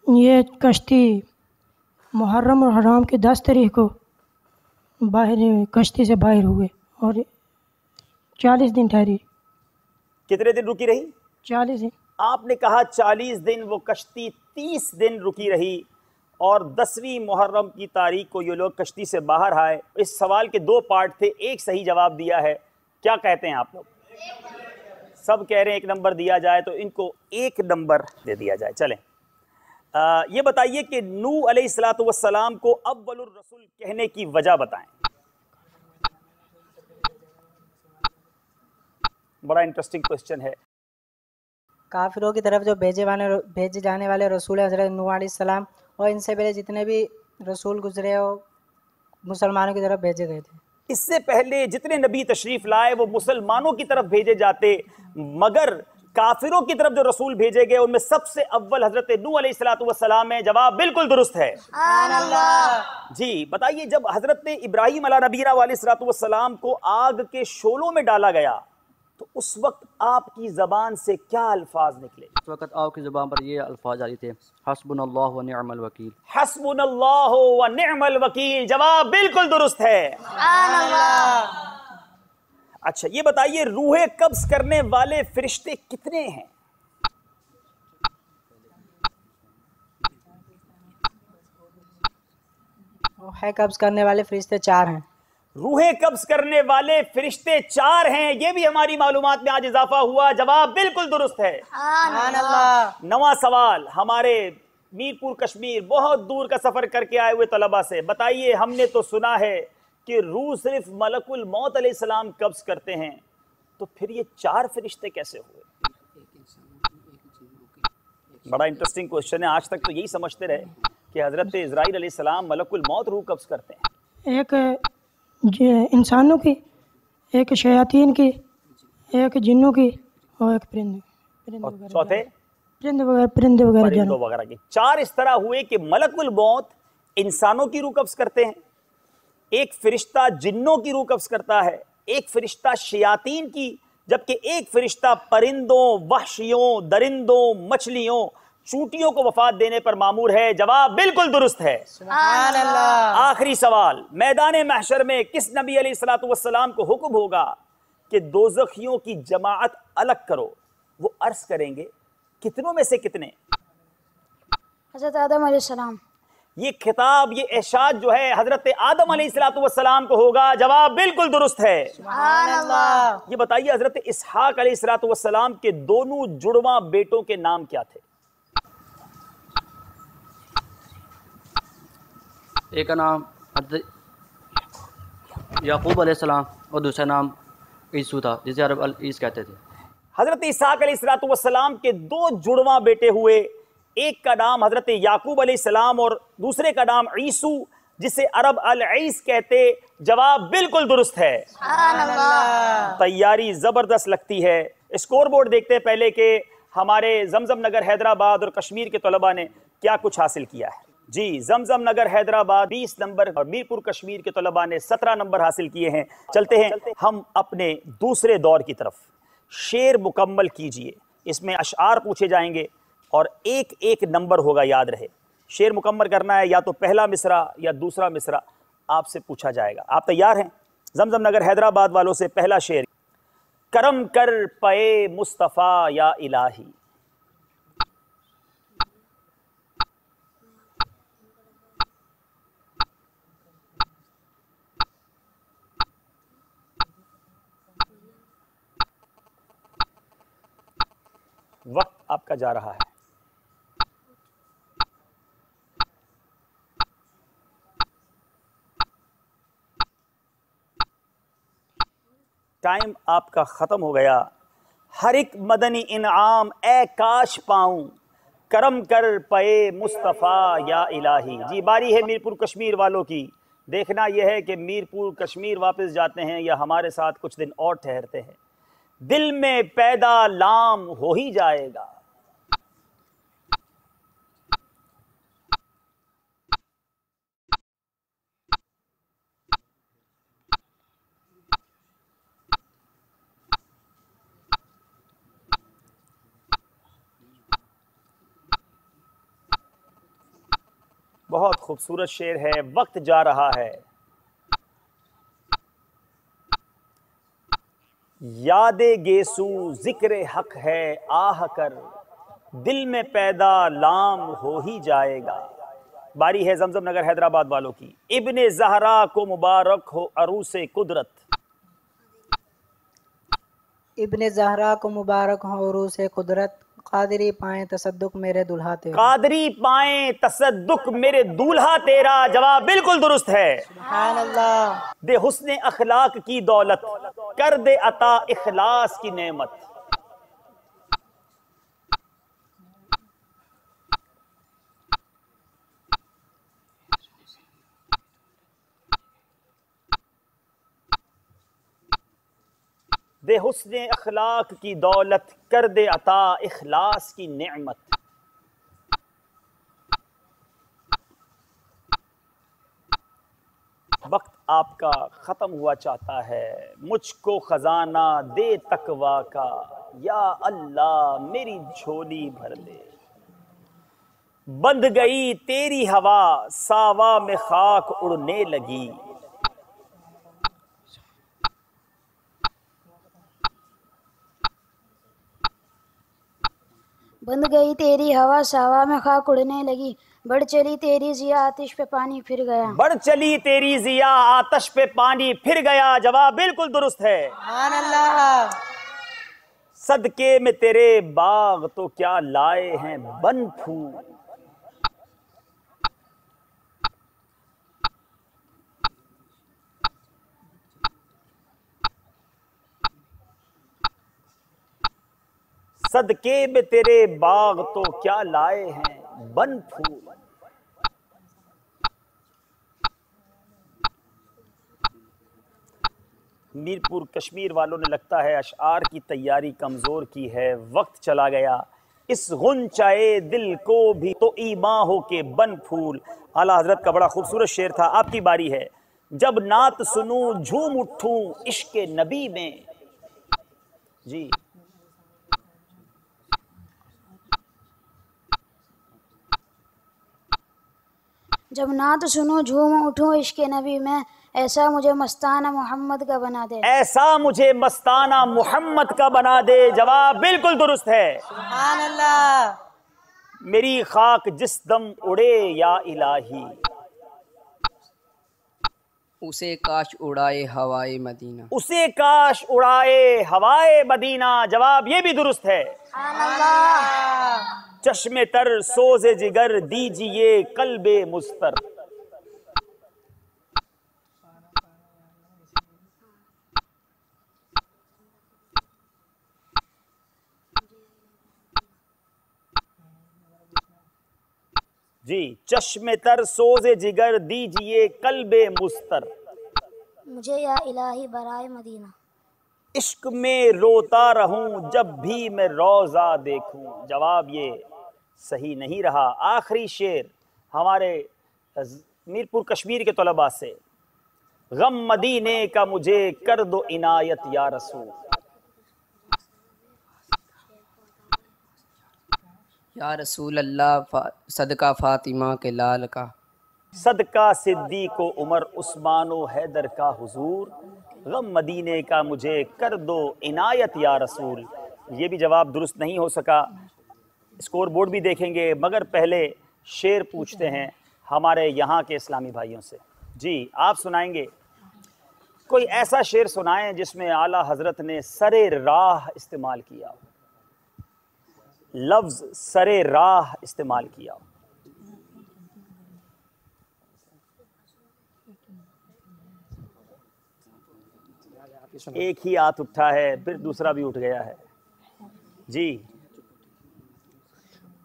ये कश्ती मुहर्रम और हराम की 10 तारीख को बाहर कश्ती से बाहर हुए और 40 दिन ठहरी। कितने दिन रुकी रही? 40 दिन। आपने कहा 40 दिन, वो कश्ती 30 दिन रुकी रही और 10वीं मुहर्रम की तारीख को ये लोग कश्ती से बाहर आए। इस सवाल के 2 पार्ट थे, एक सही जवाब दिया है। क्या कहते हैं आप लोग? सब कह रहे हैं 1 नंबर दिया जाए, तो इनको 1 नंबर दे दिया जाए। चलें, ये बताइए कि नूह अलैहिस्सलातु वस्सलाम को अव्वलुर रसूल कहने की वजह बताएं। बड़ा इंटरेस्टिंग क्वेश्चन है। काफिरों की तरफ जो भेजे जाने वाले रसूल है हज़रत नूह अलैहिस्सलाम, और इनसे पहले जितने भी रसूल गुजरे हो मुसलमानों की तरफ भेजे गए थे। इससे पहले जितने नबी तशरीफ लाए वो मुसलमानों की तरफ भेजे जाते, मगर काफिरों की तरफ जो रसूल भेजे गए उनमें सबसे अव्वल हजरत नूह अलैहिस्सलातु वस्सलाम है। जवाब बिल्कुल दुरुस्त है। जी बताइए, जब हजरत इब्राहीम अला नबीना अलैहिस्सलातु वस्सलाम को आग के शोलों में डाला गया तो उस वक्त आपकी ज़बान से क्या अल्फाज निकले? उस वक्त आपकी ज़बान पर ये अल्फाज आ रहे थे, हस्बुनल्लाहु व निअमल वकील। हस्बुनल्लाहु व निअमल वकील। जवाब बिल्कुल दुरुस्त है। अच्छा ये बताइए, रूहें कब्ज करने वाले फरिश्ते कितने हैं? है कब्ज करने वाले फरिश्ते 4 हैं। रूहें कब्ज करने वाले फरिश्ते 4 हैं, ये भी हमारी मालूमात में आज इजाफा हुआ। जवाब बिल्कुल दुरुस्त है। 9वां सवाल हमारे मीरपुर कश्मीर बहुत दूर का सफर करके आए हुए तलबा से, बताइए हमने तो सुना है कि रूह सिर्फ मलकुल मौत अलैहिस्सलाम कब्ज करते हैं, तो फिर ये 4 फरिश्ते कैसे हुए? बड़ा इंटरेस्टिंग क्वेश्चन है। आज तक तो यही समझते रहे कि हजरत इज़राइल अलैहिस्सलाम मलकुल मौत रूह कब्ज करते हैं। एक इंसानों की, एक शयातीन की, एक जिन्नों की और एक परिंदे चौथे परिंदे वगैरह की। 4 इस तरह हुए कि मलकुल मौत इंसानों की रूह कब्ज करते हैं, एक फरिश्ता जिन्नों की रूह कब्ज करता है, एक फरिश्ता शयातीन की, जबकि एक फरिश्ता परिंदों, वहशियों, दरिंदों, मछलियों, चूंटियों को वफात देने पर मामूर है। जवाब बिल्कुल दुरुस्त है। सुभान अल्लाह। आखिरी सवाल, मैदान महशर में किस नबी अलैहिस्सलातु वस्सलाम को हुक्म होगा कि दोज़खियों की जमाअत अलग करो? वो अर्ज करेंगे कितनों में से कितने? हज़रत आदम अलैहिस्सलाम। ये खिताब, ये एशाद जो है हजरत आदम अलैहिस्सलातु वस्सलाम को होगा। जवाब बिल्कुल दुरुस्त है। सुभान अल्लाह। ये बताइए, हजरत इसहाक अलैहिस्सलातु वस्सलाम के दोनों जुड़वा बेटों के नाम क्या थे? एक का नाम याकूब अलैहिस्सलाम और दूसरा नाम ईसू था, जिसे अरब अल ईस कहते थे। हजरत इसहाक अलैहिस्सलातु वस्सलाम के 2 जुड़वा बेटे हुए, एक का नाम हजरत याकूब अलैहिस्सलाम और दूसरे का नाम ईसू, जिसे अरब अल-ईस कहते। जवाब बिल्कुल दुरुस्त है। तैयारी जबरदस्त लगती है। स्कोर बोर्ड देखते हैं पहले के हमारे जमजम नगर हैदराबाद और कश्मीर के तलबा ने क्या कुछ हासिल किया है। जी, जमजम नगर हैदराबाद 20 नंबर और मीरपुर कश्मीर के तलबा ने 17 नंबर हासिल किए हैं। चलते हैं हम अपने दूसरे दौर की तरफ। शेर मुकम्मल कीजिए, इसमें अशआर पूछे जाएंगे और एक एक नंबर होगा, याद रहे। शेर मुकम्मल करना है, या तो पहला मिसरा या दूसरा मिसरा आपसे पूछा जाएगा। आप तैयार हैं? जमजम नगर हैदराबाद वालों से पहला शेर। करम कर पे मुस्तफ़ा या इलाही। वक्त आपका जा रहा है। टाइम आपका ख़त्म हो गया। हर एक मदनी इनाम ए काश पाऊं, करम कर पे मुस्तफ़ा या इलाही। जी, बारी है मीरपुर कश्मीर वालों की। देखना यह है कि मीरपुर कश्मीर वापस जाते हैं या हमारे साथ कुछ दिन और ठहरते हैं। दिल में पैदा लाम हो ही जाएगा। बहुत खूबसूरत शेर है। वक्त जा रहा है। यादे गेसू जिक्र हक है आह कर, दिल में पैदा लाम हो ही जाएगा। बारी है जमजम नगर हैदराबाद वालों की। इब्ने ज़हरा को मुबारक हो अरूसे कुदरत। इब्ने ज़हरा को मुबारक हो अरूसे कुदरत। कादरी पाएं तसद्दुक मेरे दुल्हा तेरा। कादरी पाएं तसद्दुक मेरे दूल्हा तेरा। जवाब बिल्कुल दुरुस्त है। सुभान अल्लाह। दे हुस्ने अखलाक की दौलत, कर दे अता इखलास की नेमत। दे हुस्ने अखलाक की दौलत, कर दे अता इखलास की नेमत। वक्त आपका ख़त्म हुआ चाहता है। मुझको ख़जाना दे तकवा का, या अल्लाह मेरी झोली भर दे। बंध गई तेरी हवा, सावा में खाक उड़ने लगी। बंध गई तेरी हवा, सावा में खाक उड़ने लगी। बढ़ चली तेरी जिया, आतिश पे पानी फिर गया। बढ़ चली तेरी जिया, आतिश पे पानी फिर गया। जवाब बिल्कुल दुरुस्त है। सुभान अल्लाह। सदके में तेरे बाग तो क्या लाए हैं बन फूल। सदके में तेरे बाग तो क्या लाए हैं बन फूल। मीरपुर कश्मीर वालों ने लगता है अशआर की तैयारी कमज़ोर की है। वक्त चला गया। इस गुंचाए दिल को भी तो ईमा हो के बन फूल। आला हजरत का बड़ा खूबसूरत शेर था। आपकी बारी है। जब नात सुनूं झूम उठूं इश्क़ नबी में। जी, जब नात सुनूं झूम उठूं इश्क़ नबी में। ऐसा मुझे मस्ताना मोहम्मद का बना दे। ऐसा मुझे मस्ताना मोहम्मद का बना दे। जवाब बिल्कुल दुरुस्त है। सुभान अल्लाह। मेरी खाक जिस दम उड़े या इलाही। उसे काश उड़ाए हवाए मदीना। उसे काश उड़ाए हवाए मदीना। जवाब ये भी दुरुस्त है। चश्मे तर सोज़े जिगर दीजिए कल्बे मुस्तर। जी, चश्मे तर सोज़े जिगर दीजिए कल्बे मुस्तर, मुझे या इलाही बराए मदीना, इश्क में रोता रहूं जब भी मैं रोज़ा देखूं। जवाब ये सही नहीं रहा। आखिरी शेर हमारे मीरपुर कश्मीर के तलबा से, गम मदीने का मुझे कर दो इनायत या रसूल। या रसूल अल्लाह सदका फ़ातिमा के लाल का, सदका सिद्दीक़ व उमर उस्मान व हैदर का हुजूर, गम मदीने का मुझे कर दो इनायत या रसूल। ये भी जवाब दुरुस्त नहीं हो सका। स्कोर बोर्ड भी देखेंगे, मगर पहले शेर पूछते हैं हमारे यहाँ के इस्लामी भाइयों से। जी, आप सुनाएंगे कोई ऐसा शेर सुनाएं जिसमें आला हजरत ने सरे राह इस्तेमाल किया हो, लफ्ज सरे राह इस्तेमाल किया हो। एक ही हाथ उठा है, फिर दूसरा भी उठ गया है। जी,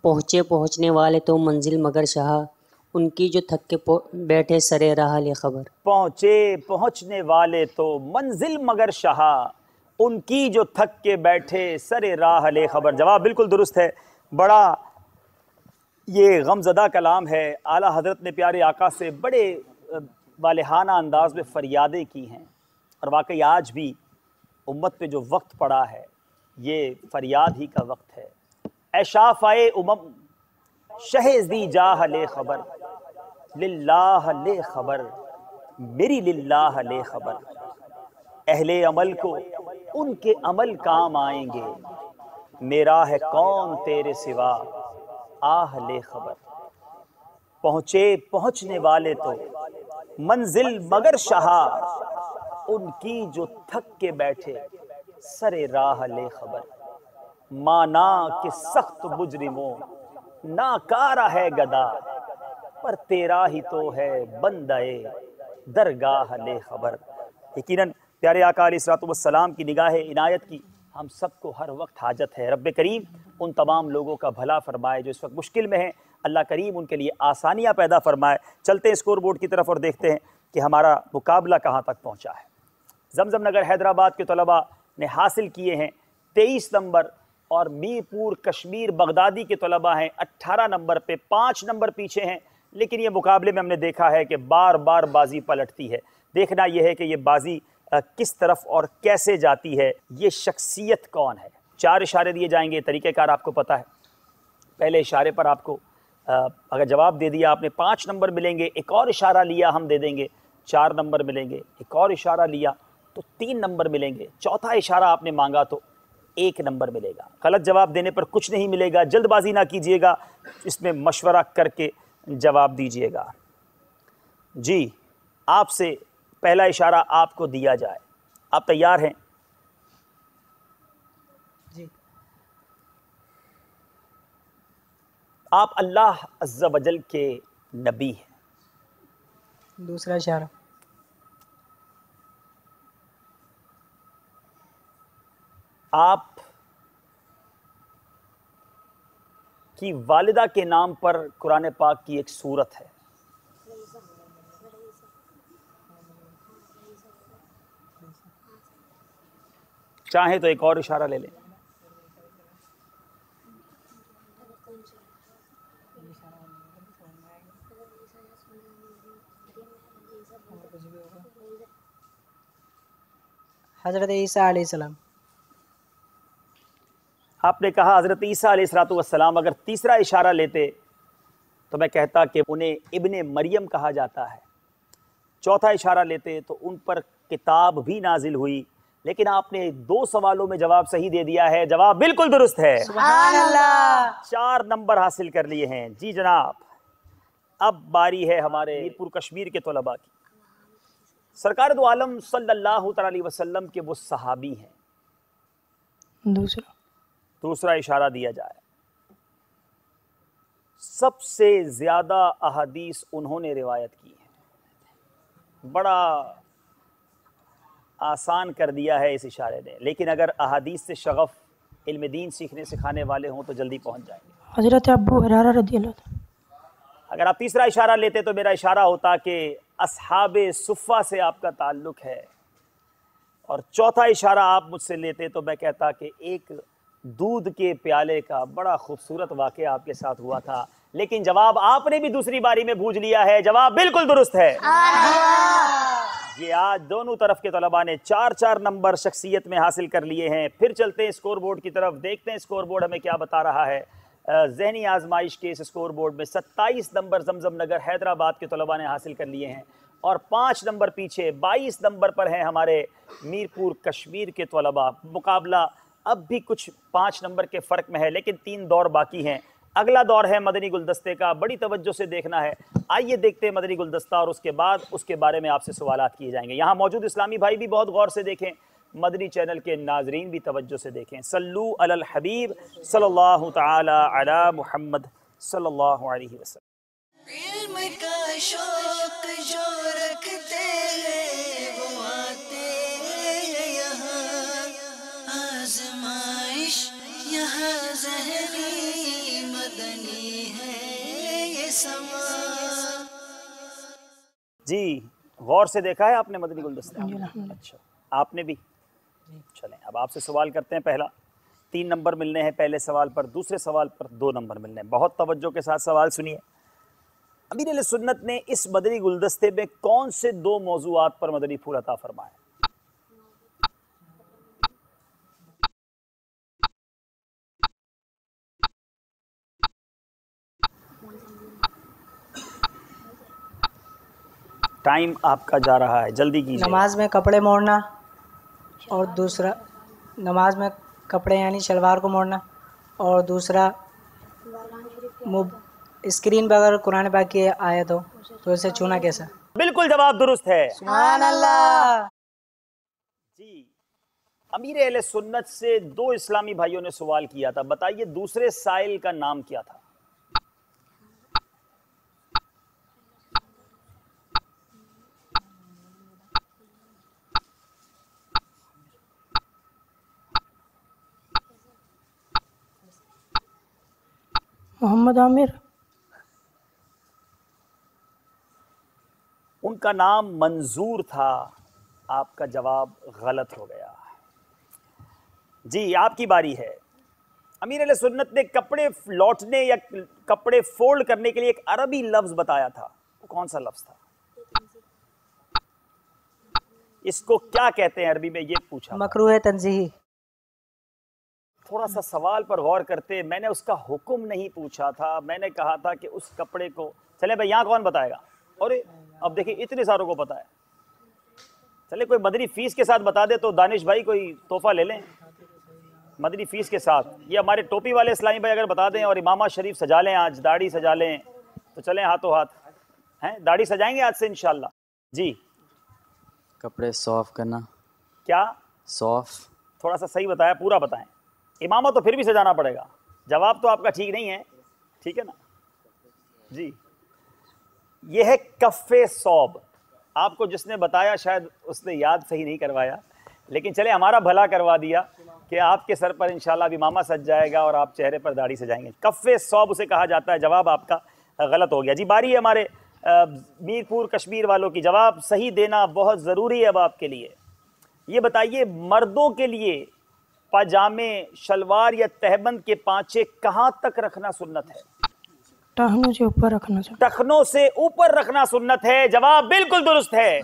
पहुँचे पहुँचने वाले तो मंजिल मगर शाह, उनकी जो थक के बैठे सरे राह ले खबर। पहुँचे पहुँचने वाले तो मंजिल मगर शाह, उनकी जो थक के बैठे सरे राह ले खबर। जवाब बिल्कुल दुरुस्त है। बड़ा ये गमज़दा कलाम है। आला हज़रत ने प्यारे आका से बड़े वालेहाना अंदाज में फ़रियादें की हैं, और वाकई आज भी उम्मत पे जो वक्त पड़ा है ये फ़रियाद ही का वक्त है। ऐ शाफ़ाए उमम शहेज़ी जाह ले खबर, लिल्लाह ले खबर, मेरी लिल्लाह ले खबर। अहले अमल को उनके अमल काम आएंगे, मेरा है कौन तेरे सिवा आह ले खबर। पहुँचे पहुँचने वाले तो मंजिल मगर शाह, उनकी जो थक के बैठे सरे राह ले खबर। माना कि सख्त मुजरिमों नाकारा है गदा, पर तेरा ही तो है बंदाए दरगाह ले खबर। यकीनन प्यारे आका अलैहिस्सलाम की निगाह इनायत की हम सबको हर वक्त हाजत है। रब्बे करीम उन तमाम लोगों का भला फरमाए जो इस वक्त मुश्किल में हैं। अल्लाह करीम उनके लिए आसानियाँ पैदा फरमाए। चलते हैं स्कोर बोर्ड की तरफ और देखते हैं कि हमारा मुकाबला कहाँ तक पहुँचा है। जमजम नगर हैदराबाद के तलबा ने हासिल किए हैं 23 नंबर, और मीरपुर कश्मीर बगदादी के तलबा हैं 18 नंबर पे, 5 नंबर पीछे हैं। लेकिन ये मुकाबले में हमने देखा है कि बार बार बाजी पलटती है। देखना यह है कि ये बाजी किस तरफ और कैसे जाती है, ये शख्सियत कौन है। 4 इशारे दिए जाएंगे, तरीक़ेकार आपको पता है। पहले इशारे पर आपको अगर जवाब दे दिया आपने 5 नंबर मिलेंगे, एक और इशारा लिया हम दे देंगे 4 नंबर मिलेंगे, एक और इशारा लिया तो 3 नंबर मिलेंगे, चौथा इशारा आपने मांगा तो 1 नंबर मिलेगा। गलत जवाब देने पर कुछ नहीं मिलेगा। जल्दबाजी ना कीजिएगा, इसमें मशवरा करके जवाब दीजिएगा। जी, आपसे पहला इशारा आपको दिया जाए, आप तैयार हैं? जी। आप अल्लाह अज़्ज़ा वजल के नबी हैं। दूसरा इशारा, आप की वालिदा के नाम पर कुरान पाक की एक सूरत है। चाहे तो एक और इशारा ले लें। हज़रत ईसा अलैहिस्सलाम। आपने कहा हज़रत ईसा अलैहिस्सलाम। अगर तीसरा इशारा लेते तो मैं कहता कि उन्हें इब्ने मरियम कहा जाता है। चौथा इशारा लेते तो उन पर किताब भी नाजिल हुई। लेकिन आपने 2 सवालों में जवाब सही दे दिया है। जवाब बिल्कुल दुरुस्त है। सुभान अल्लाह। 4 नंबर हासिल कर लिए हैं। जी जनाब, अब बारी है हमारे मीरपुर कश्मीर के तलबा की। सरकार दो आलम सल्लल्लाहु अलैहि वसल्लम के वो सहाबी हैं। दूसरा इशारा दिया जाए। सबसे ज़्यादा अहादीस उन्होंने रिवायत की है। बड़ा आसान कर दिया है इस इशारे ने, लेकिन अगर अहादीस से शगफ़ इल्म दीन सीखने सिखाने वाले हों तो जल्दी पहुंच जाएंगे। हज़रत अबू हुरैरा रज़ियल्लाहु अन्हु। अगर आप तीसरा इशारा लेते तो मेरा इशारा होता कि अस्हाबे सुफ़ा से आपका ताल्लुक़ है, और चौथा इशारा आप मुझसे लेते तो मैं कहता कि एक दूध के प्याले का बड़ा खूबसूरत वाक़या आपके साथ हुआ था। लेकिन जवाब आपने भी दूसरी बारी में बूझ लिया है, जवाब बिल्कुल दुरुस्त है। ये आज दोनों तरफ के तलबा ने 4-4 नंबर शख्सियत में हासिल कर लिए हैं। फिर चलते हैं स्कोर बोर्ड की तरफ, देखते हैं स्कोर बोर्ड हमें क्या बता रहा है। ज़हनी आजमाइश के इस स्कोर बोर्ड में 27 नंबर जमजम नगर हैदराबाद के तलबा ने हासिल कर लिए हैं, और 5 नंबर पीछे 22 नंबर पर हैं हमारे मीरपुर कश्मीर के तलबा। मुकाबला अब भी कुछ 5 नंबर के फ़र्क में है, लेकिन 3 दौर बाकी हैं। अगला दौर है मदनी गुलदस्ते का, बड़ी तवज्जो से देखना है। आइए देखते हैं मदनी गुलदस्ता, और उसके बाद उसके बारे में आपसे सवालात किए जाएंगे। यहाँ मौजूद इस्लामी भाई भी बहुत गौर से देखें, मदनी चैनल के नाजरीन भी तवज्जो से देखें। सल्लू अलल हबीब सल्लल्लाहु तआला अला मुहम्मद सल्लल्लाहु अलैहि वसल्लम। इल्म का शौक जो रखते हैं वो आते हैं यहाँ, आजमाइश यहाँ ज़हनी मदनी है ये समा। जी, गौर से देखा है आपने मदनी गुलदस्ता? अच्छा, आपने भी? चलें, अब आपसे सवाल करते हैं। पहला 3 नंबर मिलने हैं पहले सवाल पर, दूसरे सवाल पर 2 नंबर मिलने हैं। बहुत तवज्जो के साथ सवाल सुनिए। अमीर अहले सुन्नत ने इस मदनी गुलदस्ते में कौन से 2 मौज़ूआत पर मदनी फूल अता फरमाए? टाइम आपका जा रहा है, जल्दी कीजिए। नमाज में कपड़े मोड़ना, और दूसरा नमाज में कपड़े यानी शलवार को मोड़ना, और दूसरा स्क्रीन पर अगर कुरान पाक की आयत हो तो इसे छूना कैसा? बिल्कुल जवाब दुरुस्त है। सुभान अल्लाह। जी, अमीर अहले सुन्नत से 2 इस्लामी भाइयों ने सवाल किया था, बताइए दूसरे साइल का नाम क्या था? मोहम्मद आमिर। उनका नाम मंजूर था। आपका जवाब गलत हो गया। जी, आपकी बारी है। अमीर अहले सुन्नत ने कपड़े लौटने या कपड़े फोल्ड करने के लिए एक अरबी लफ्ज बताया था, वो कौन सा लफ्ज था? इसको क्या कहते हैं अरबी में, ये पूछा। मकरूह तंजीही। थोड़ा सा सवाल पर गौर करते, मैंने उसका हुक्म नहीं पूछा था, मैंने कहा था कि उस कपड़े को, चले भाई यहाँ कौन बताएगा? अरे अब देखिए इतने सारों को पता है। चले कोई मदनी फीस के साथ बता दे तो दानिश भाई कोई तोहफा ले लें मदनी फीस के साथ। ये हमारे टोपी वाले इस्लामी भाई अगर बता दें, और इमामा शरीफ सजा लें, आज दाढ़ी सजा लें, तो चलें हाथों हाथ हैं, दाढ़ी सजाएंगे आज से इंशाल्लाह। जी, कपड़े सॉफ करना। क्या सॉफ? थोड़ा सा सही बताया, पूरा बताएं। इमामा तो फिर भी सजाना पड़ेगा, जवाब तो आपका ठीक नहीं है, ठीक है ना? जी, ये है कफ़े सौब। आपको जिसने बताया शायद उसने याद सही नहीं करवाया, लेकिन चले हमारा भला करवा दिया कि आपके सर पर इंशाल्लाह इमामा सज जाएगा और आप चेहरे पर दाढ़ी सजाएंगे। कफ़े सौब उसे कहा जाता है। जवाब आपका गलत हो गया। जी, बारी है हमारे मीरपुर कश्मीर वालों की। जवाब सही देना बहुत ज़रूरी है अब आपके लिए। ये बताइए, मर्दों के लिए पाजामे, शलवार या तहबंद के पांचे कहाँ तक रखना सुन्नत है? टखनों से ऊपर रखना चाहिए। टखनों से ऊपर रखना सुन्नत है। जवाब बिल्कुल दुरुस्त है।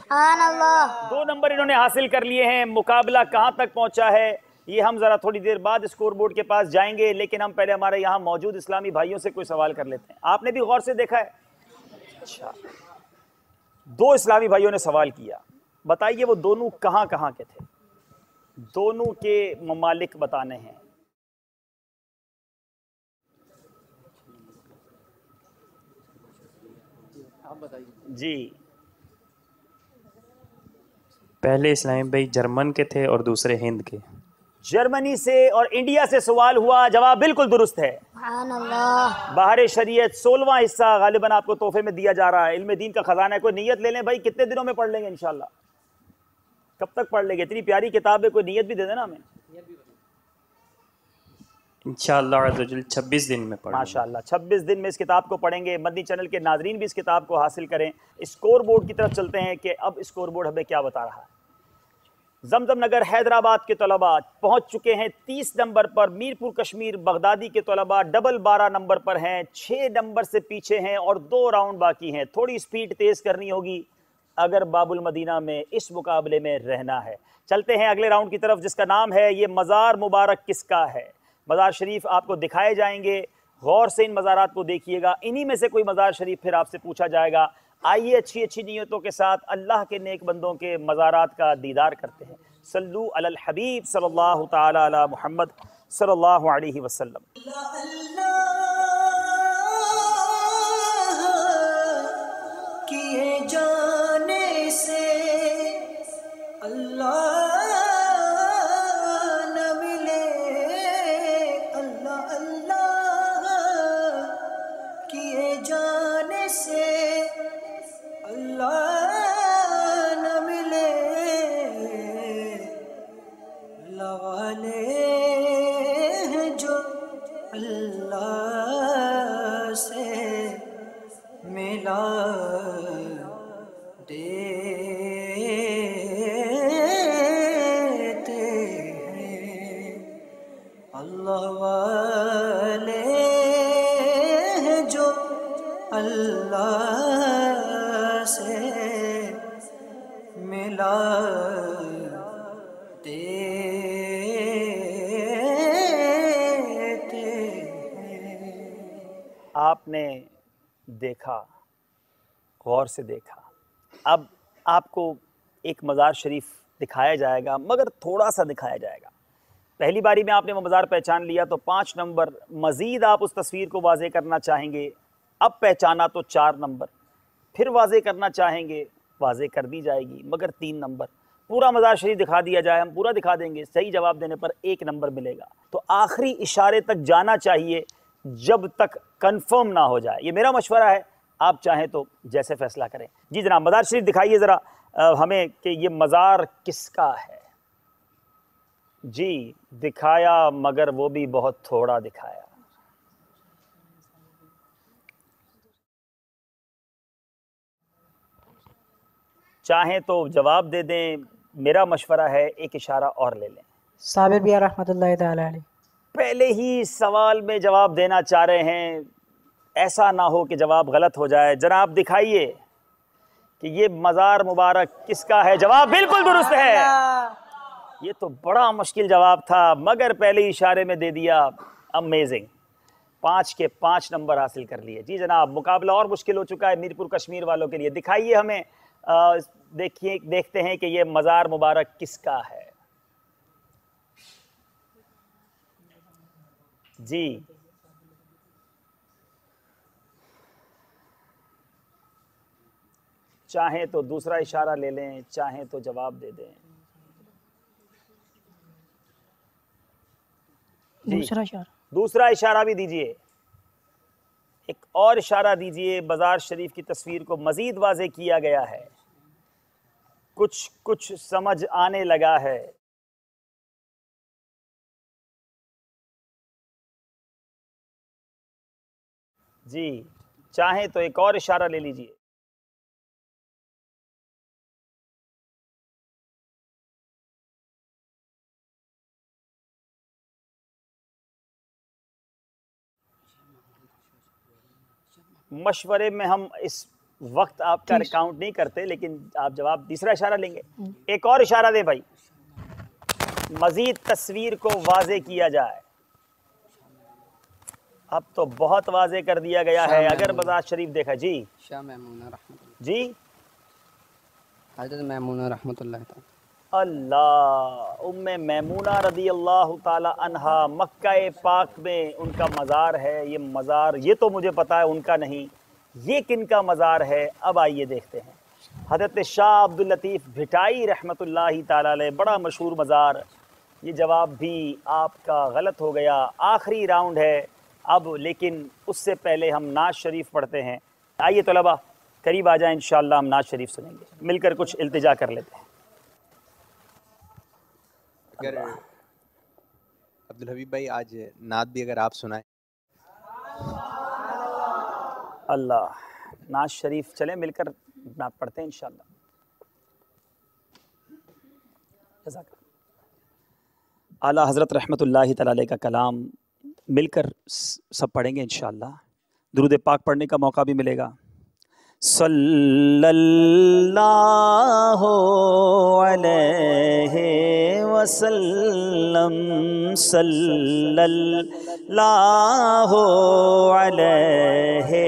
2 नंबर इन्होंने हासिल कर लिए हैं। मुकाबला कहाँ तक पहुंचा है ये हम जरा थोड़ी देर बाद स्कोर बोर्ड के पास जाएंगे, लेकिन हम पहले हमारे यहाँ मौजूद इस्लामी भाइयों से कोई सवाल कर लेते हैं। आपने भी गौर से देखा है? अच्छा, 2 इस्लामी भाइयों ने सवाल किया, बताइए वो दोनों कहाँ कहाँ के थे? दोनों के ममालिक बताने हैं। आप बताइए। जी, पहले इस्लामी भाई जर्मन के थे और दूसरे हिंद के। जर्मनी से और इंडिया से सवाल हुआ। जवाब बिल्कुल दुरुस्त है। बाहर शरीयत 16वां हिस्सा गालिबन आपको तोहफे में दिया जा रहा है। इल्म दीन का खजाना है। कोई नियत ले लें भाई, कितने दिनों में पढ़ लेंगे इंशाल्लाह? कब तक पढ़ लेंगे? इतनी प्यारी किताब है, कोई नियत भी दे देना हमें। इंशाअल्लाह अज़्ज़वजल 26 दिन में पढ़ेंगे। माशाअल्लाह 26 दिन में इस किताब को पढ़ेंगे। मदनी चैनल के नाजरीन भी इस किताब को हासिल करें। स्कोर बोर्ड की तरफ चलते हैं कि अब स्कोर बोर्ड हमें क्या बता रहा है। जमजम नगर हैदराबाद के तलबा पहुंच चुके हैं 30 नंबर पर। मीरपुर कश्मीर बगदादी के तलबा डबल 12 नंबर पर हैं, 6 नंबर से पीछे हैं और 2 राउंड बाकी हैं। थोड़ी स्पीड तेज़ करनी होगी अगर बाबुल मदीना में इस मुकाबले में रहना है। चलते हैं अगले राउंड की तरफ जिसका नाम है ये मज़ार मुबारक किसका है। मज़ार शरीफ आपको दिखाए जाएंगे, गौर से इन मज़ारात को देखिएगा। इन्हीं में से कोई मज़ार शरीफ फिर आपसे पूछा जाएगा। आइए अच्छी अच्छी नीयतों के साथ अल्लाह के नेक बंदों के मज़ारात का दीदार करते हैं। सल्लू अलल हबीब सल्लल्लाहु ताला अला मुहम्मद सल्लल्लाहु अलैहि वसल्लम। किए जाने से अल्लाह न मिले, अल्लाह अल्लाह किए जाने से अल्लाह न मिले, अल्लाह वाले हैं जो अल्लाह से मिला देते हैं, अल्लाह वाले हैं जो अल्लाह से मिला देते हैं। आपने देखा, गौर से देखा। अब आपको एक मज़ार शरीफ दिखाया जाएगा, मगर थोड़ा सा दिखाया जाएगा। पहली बारी में आपने वो मज़ार पहचान लिया तो 5 नंबर, मज़ीद आप उस तस्वीर को वाज़े करना चाहेंगे। अब पहचाना तो 4 नंबर, फिर वाज़े करना चाहेंगे, वाज़े कर दी जाएगी, मगर 3 नंबर। पूरा मज़ार शरीफ दिखा दिया जाए, हम पूरा दिखा देंगे, सही जवाब देने पर 1 नंबर मिलेगा। तो आखिरी इशारे तक जाना चाहिए जब तक कंफर्म ना हो जाए। ये मेरा मशवरा है, आप चाहें तो जैसे फैसला करें। जी जनाब, मज़ार शरीफ दिखाइए ज़रा हमें कि ये मज़ार किसका है। जी दिखाया, मगर वो भी बहुत थोड़ा दिखाया। चाहें तो जवाब दे दें, मेरा मशवरा है एक इशारा और ले लें। साबिर बिया रहमतुल्लाहि ताला अलैह। पहले ही सवाल में जवाब देना चाह रहे हैं, ऐसा ना हो कि जवाब गलत हो जाए। जनाब दिखाइए कि ये मज़ार मुबारक किसका है। जवाब बिल्कुल दुरुस्त है। ये तो बड़ा मुश्किल जवाब था, मगर पहले इशारे में दे दिया। अमेजिंग, 5 के 5 नंबर हासिल कर लिए। जी जनाब, मुकाबला और मुश्किल हो चुका है मीरपुर कश्मीर वालों के लिए। दिखाइए हमें, देखिए, देखते हैं कि ये मज़ार मुबारक किसका है। जी चाहें तो दूसरा इशारा ले लें, चाहें तो जवाब दे दें। दूसरा इशारा भी दीजिए, एक और इशारा दीजिए। मज़ार शरीफ की तस्वीर को मज़ीद वाज़े किया गया है, कुछ कुछ समझ आने लगा है। जी चाहें तो एक और इशारा ले लीजिए। मशवरे में हम इस वक्त आपका रिकाउंट नहीं करते, लेकिन आप जवाब तीसरा इशारा लेंगे। एक और इशारा दे भाई, मजीद तस्वीर को वाजे किया जाए। अब तो बहुत वाजे कर दिया गया है। अगर मज़ार शरीफ देखा जी, शाह मैमूना रहमतुल्लाह जी हज़रत मैमूना रहमतुल्लाह ताला। अल्लाह, उम्मे मैमूना रदी अल्लाह ताला अन्हा, मक्का पाक में उनका मज़ार है। ये मज़ार, ये तो मुझे पता है, उनका नहीं। ये किनका मज़ार है, अब आइए देखते हैं। हज़रत शाह अब्दुल लतीफ़ भिटाई रहमतुल्लाहि ताला अलैह, बड़ा मशहूर मज़ार। ये जवाब भी आपका गलत हो गया। आखिरी राउंड है अब, लेकिन उससे पहले हम नाज शरीफ पढ़ते हैं। आइए तलबा करीब आ जाए, इंशाअल्लाह हम नाज शरीफ सुनेंगे। मिलकर कुछ इल्तिजा कर लेते हैं। अब्दुल हबीब भाई आज नात भी अगर आप सुनाएं। अल्लाह, नाज शरीफ चले मिलकर नात पढ़ते हैं इंशाअल्लाह। आला हज़रत रहमतुल्लाहि तआला अलैह का कलाम मिलकर सब पढ़ेंगे इंशाअल्लाह। दुरूद पाक पढ़ने का मौका भी मिलेगा। सल्लल्लाहु अलैहि वसल्लम, सल्लल्लाहु अलैहि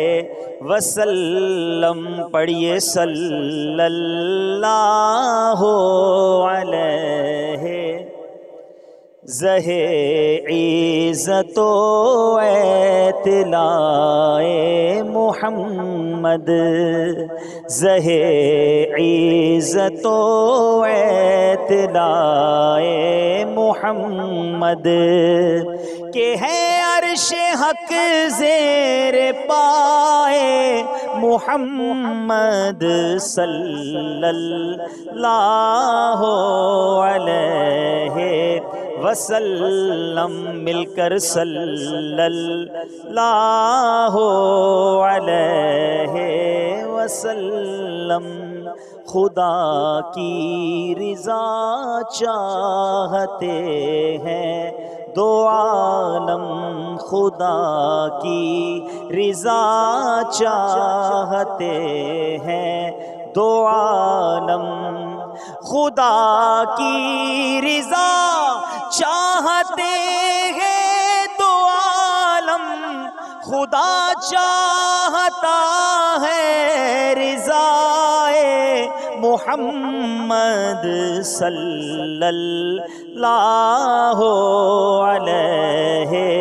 वसल्लम। पढ़िए सल्लल्लाहु अलैहि। ज़हे इज़्ज़तो एतलाए मुहम्मद, ज़हे इज़्ज़तो एतलाए मुहम्मद। के है अर्श हक ज़ेर पाए मुहम्मद, सल्लल्लाहु अलैहि वसल्लम। मिलकर सल्लल्लाहु अलैहि वसल्लम। खुदा की रिज़ा चाहते हैं दो आलम, खुदा की रिज़ा चाहते हैं दो आलम। खुदा की रिज़ा चाहते हैं दो आलम, खुदा चाहता है रिज़ाए मुहम्मद, सल्लल्लाहु अलैहि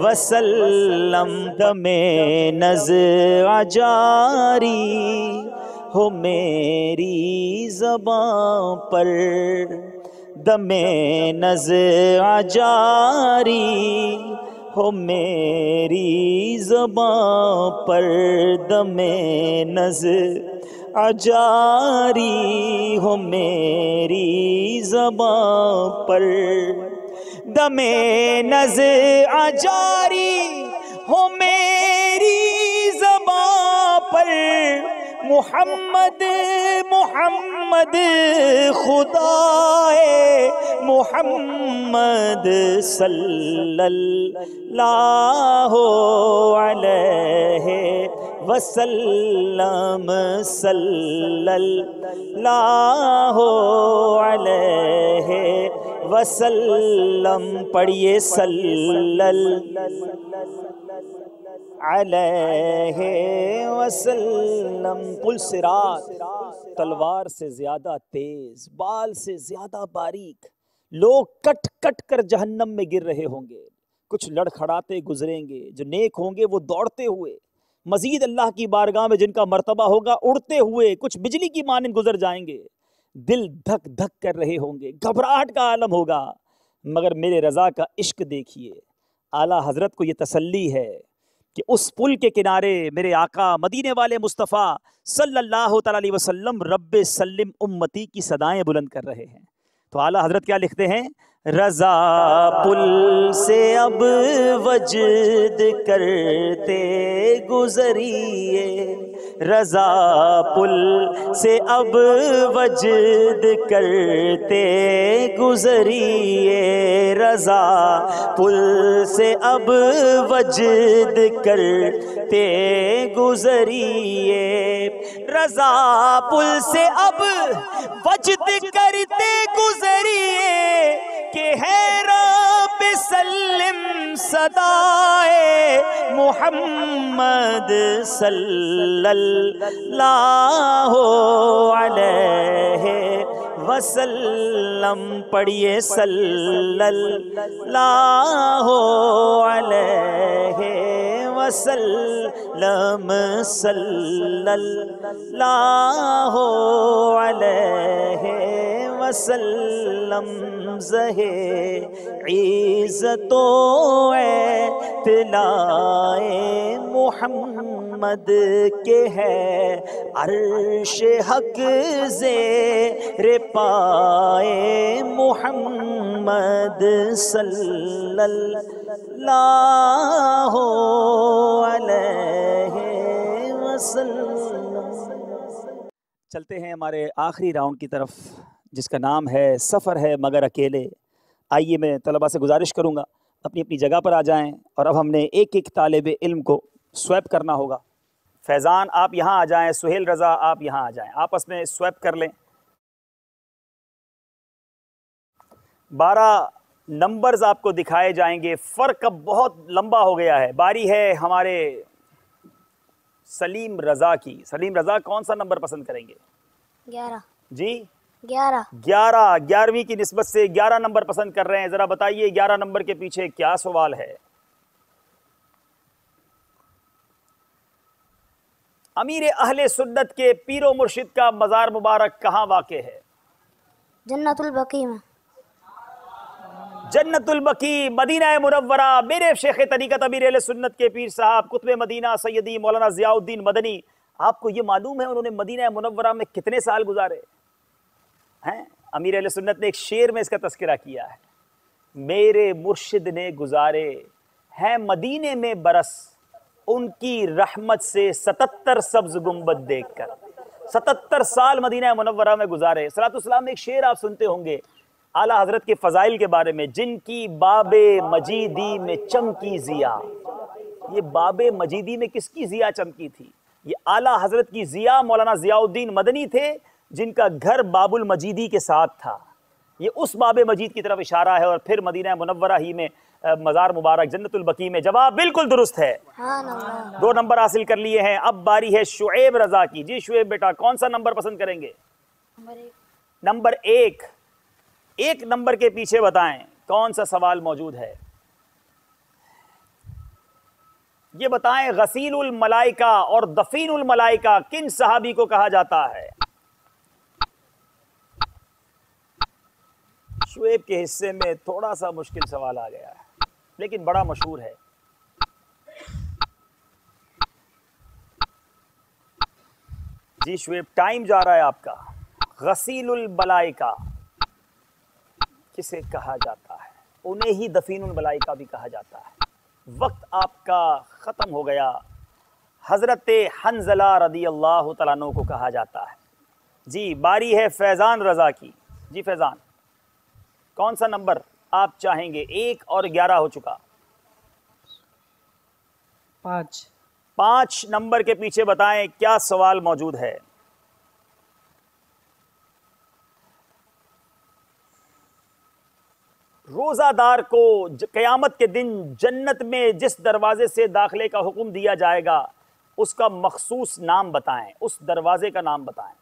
वसल्लम। दमे नज़्अ जारी हो मेरी ज़बां पर, दमे नज़्अ जारी हो मेरी ज़बां पर, दमे नज़्अ जारी हो मेरी ज़बां पर। दमे नज़्अ जारी हो मेरी ज़बां पर। मुहम्मद मुहम्मद खुदाए मुहम्मद, सल्लल्लाहु अलैहि वसल्लम, सल्लल्लाहु अलैहि वसल्लम। पढ़िए अलैहि वसल्लम। पुल सिरात तलवार से ज़्यादा तेज़, बाल से ज़्यादा बारीक, लोग कट कट कर जहन्नम में गिर रहे होंगे। कुछ लड़खड़ाते गुजरेंगे, जो नेक होंगे वो दौड़ते हुए। मज़ीद अल्लाह की बारगाह में जिनका मर्तबा होगा उड़ते हुए। कुछ बिजली की मानिंद गुजर जाएंगे, दिल धक धक कर रहे होंगे, घबराहट का आलम होगा। मगर मेरे रज़ा का इश्क देखिए। आला हज़रत को ये तसल्ली है कि उस पुल के किनारे मेरे आका मदीने वाले मुस्तफ़ा सल्लल्लाहु अलैहि वसल्लम रब्बे सल्लिम उम्मती की सदाएं बुलंद कर रहे हैं। तो आला हज़रत क्या लिखते हैं? रज़ा पुल से अब वजद करते गुज़रिए, रज़ा पुल से अब वजद करते गुज़रिए, रज़ा पुल से अब वजद करते गुज़रिए, रज़ा पुल से अब वजद करते गुज़रिए। के है रब सल्लिम सदाए मुहम्मद, सल्लल्लाहु अलैहि वसल्लम। पढ़िए सल्लल्लाहु अलैहि वसल्लम, सल्लल्लाहु अलैहि वसल्लम। ज़हे इज़्ज़तो एतलाए मुहम्मद। मोहम्मद के है अर्श हक ज़ेरे पाए मोहम्मद सल्लल्लाहु अलैहि वसल्लम। चलते हैं हमारे आखिरी राउंड की तरफ, जिसका नाम है सफ़र है मगर अकेले। आइए मैं तलबा से गुजारिश करूँगा अपनी अपनी जगह पर आ जाएं, और अब हमने एक एक तालिब इल्म को स्वैप करना होगा। फैज़ान आप यहाँ आ जाएं, सुहेल रज़ा आप यहाँ आ जाएं, आपस में स्वैप कर लें। 12 नंबर्स आपको दिखाए जाएंगे। फ़र्क अब बहुत लंबा हो गया है। बारी है हमारे सलीम रज़ा की। सलीम रज़ा कौन सा नंबर पसंद करेंगे? 11 जी 11 11वीं की निस्बत से 11 नंबर पसंद कर रहे हैं। ज़रा बताइए 11 नंबर के पीछे क्या सवाल है? अमीर अहले सुन्नत के पीरो मुर्शिद का मज़ार मुबारक कहाँ वाक़े है? जन्नतुल बकी में। जन्नतुल बकी मदीना मुनव्वरा। मेरे शेख तरीक़त अमीर अहले सुन्नत के पीर साहब कुतुब मदीना सैयदी मौलाना ज़ियाउद्दीन मदनी, आपको ये मालूम है उन्होंने मदीना मुनव्वरा में कितने साल गुजारे हैं? अमीर अहले सुन्नत ने एक शेर में इसका तज़किरा किया है, मेरे मुर्शिद ने गुजारे हैं मदीने में बरस, उनकी रहमत से 77 सब्ज़ गुंबद देखकर। 77 साल मदीना मुनव्वरा में गुजारे। सलातुस्सलाम में एक शेर आप सुनते होंगे आला हज़रत के फ़ज़ाइल के बारे में, जिनकी बाबे मजीदी में चमकी ज़िया। ये बाबे मजीदी में किसकी ज़िया चमकी थी? ये आला हज़रत की ज़िया मौलाना ज़ियाउद्दीन मदनी थे, जिनका घर बाबुल मजीदी के साथ था। ये उस बाबे मजीद की तरफ इशारा है। और फिर मदीना मुनव्वरा ही में मज़ार मुबारक जन्नतुल बकी में। जवाब बिल्कुल दुरुस्त है। 2 नंबर हासिल कर लिए हैं। अब बारी है शुएब रज़ा की। जी शुएब बेटा कौन सा नंबर पसंद करेंगे? नंबर 1। 1 नंबर के पीछे बताएं कौन सा सवाल मौजूद है? ये बताएं गसीलुल मलाइका और दफीनुल मलाइका किन सहाबी को कहा जाता है? शुएब के हिस्से में थोड़ा सा मुश्किल सवाल आ गया है, लेकिन बड़ा मशहूर है। जी शुएब टाइम जा रहा है आपका। गसीलुल मलाइका किसे कहा जाता है? उन्हें ही दफीनुल मलाइका भी कहा जाता है। वक्त आपका ख़त्म हो गया। हज़रत हंज़ला रज़ियल्लाहु तआला अन्हु को कहा जाता है। जी बारी है फैज़ान रज़ा की। जी फैज़ान कौन सा नंबर आप चाहेंगे? 1 और 11 हो चुका। 5 नंबर के पीछे बताएं क्या सवाल मौजूद है? रोज़ादार को क़यामत के दिन जन्नत में जिस दरवाजे से दाखिले का हुक्म दिया जाएगा उसका मखसूस नाम बताएं, उस दरवाजे का नाम बताएं।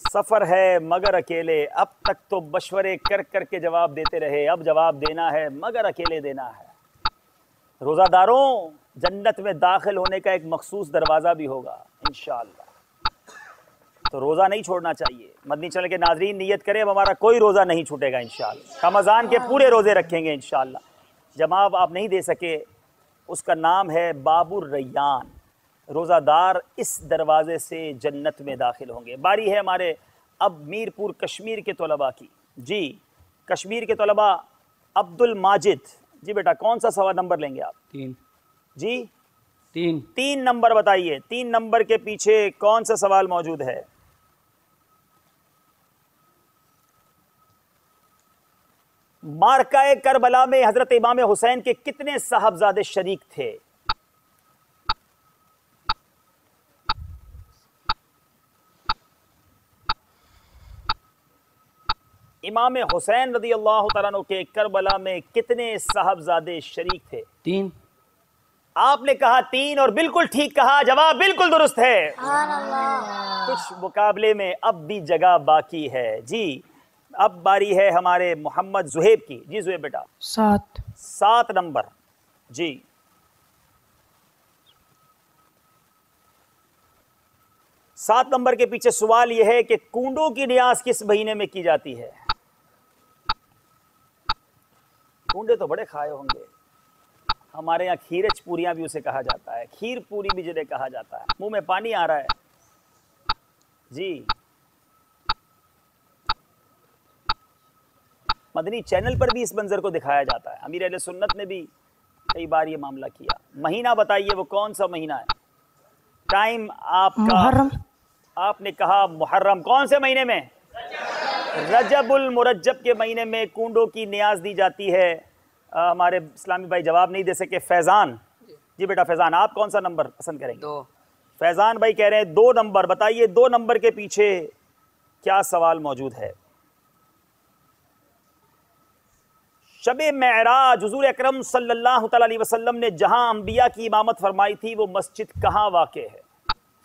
सफ़र है मगर अकेले। अब तक तो मशवरे कर कर के जवाब देते रहे, अब जवाब देना है मगर अकेले देना है। रोज़ादारों जन्नत में दाखिल होने का एक मखसूस दरवाज़ा भी होगा इंशाअल्लाह, तो रोज़ा नहीं छोड़ना चाहिए। मदनी चैनल के नाज़रीन नियत करें अब हमारा कोई रोज़ा नहीं छूटेगा इंशाअल्लाह। रमज़ान के पूरे रोज़े रखेंगे इंशाअल्लाह। जवाब आप नहीं दे सके, उसका नाम है बाबुर रैयान। रोज़ादार इस दरवाज़े से जन्नत में दाखिल होंगे। बारी है हमारे अब मीरपुर कश्मीर के तलबा की। जी कश्मीर के तलबा अब्दुल माजिद। जी बेटा कौन सा सवाल नंबर लेंगे आप? 3। जी 3 नंबर बताइए। 3 नंबर के पीछे कौन सा सवाल मौजूद है? मारकाए करबला में हजरत इमाम हुसैन के कितने साहबजादे शरीक थे? इमाम हुसैन रज़ियल्लाहु तआला अन्हु के करबला में कितने साहबजादे शरीक थे? 3। आपने कहा 3 और बिल्कुल ठीक कहा। जवाब बिल्कुल दुरुस्त है। कुछ मुकाबले में अब भी जगह बाकी है। जी अब बारी है हमारे मोहम्मद जुहेब की। जी जुहेब बेटा 7 नंबर। जी 7 नंबर के पीछे सवाल यह है कि कूंडों की नियाज किस महीने में की जाती है? कूंडे तो बड़े खाए होंगे। हमारे यहाँ खीरच पूरियाँ भी उसे कहा जाता है, खीर पूरी भी जिन्हें कहा जाता है। मुंह में पानी आ रहा है जी। मदनी चैनल पर भी इस मंजर को दिखाया जाता है। अमीर अहले सुन्नत ने भी कई बार ये मामला किया। महीना बताइए वो कौन सा महीना है? टाइम आपका। मुहर्रम। आपने कहा मुहर्रम। कौन से महीने में? रजबुल मुरज्जब के महीने में कूंडों की नियाज दी जाती है। हमारे इस्लामी भाई जवाब नहीं दे सके। फैज़ान जी बेटा, फैज़ान आप कौन सा नंबर पसंद करेंगे? 2। फैज़ान भाई कह रहे हैं 2 नंबर। बताइए 2 नंबर के पीछे क्या सवाल मौजूद है? शबे मेराज हुज़ूर अकरम सल्लल्लाहु अलैहि वसल्लम ने जहां अंबिया की इमामत फरमाई थी वो मस्जिद कहाँ वाक़े है?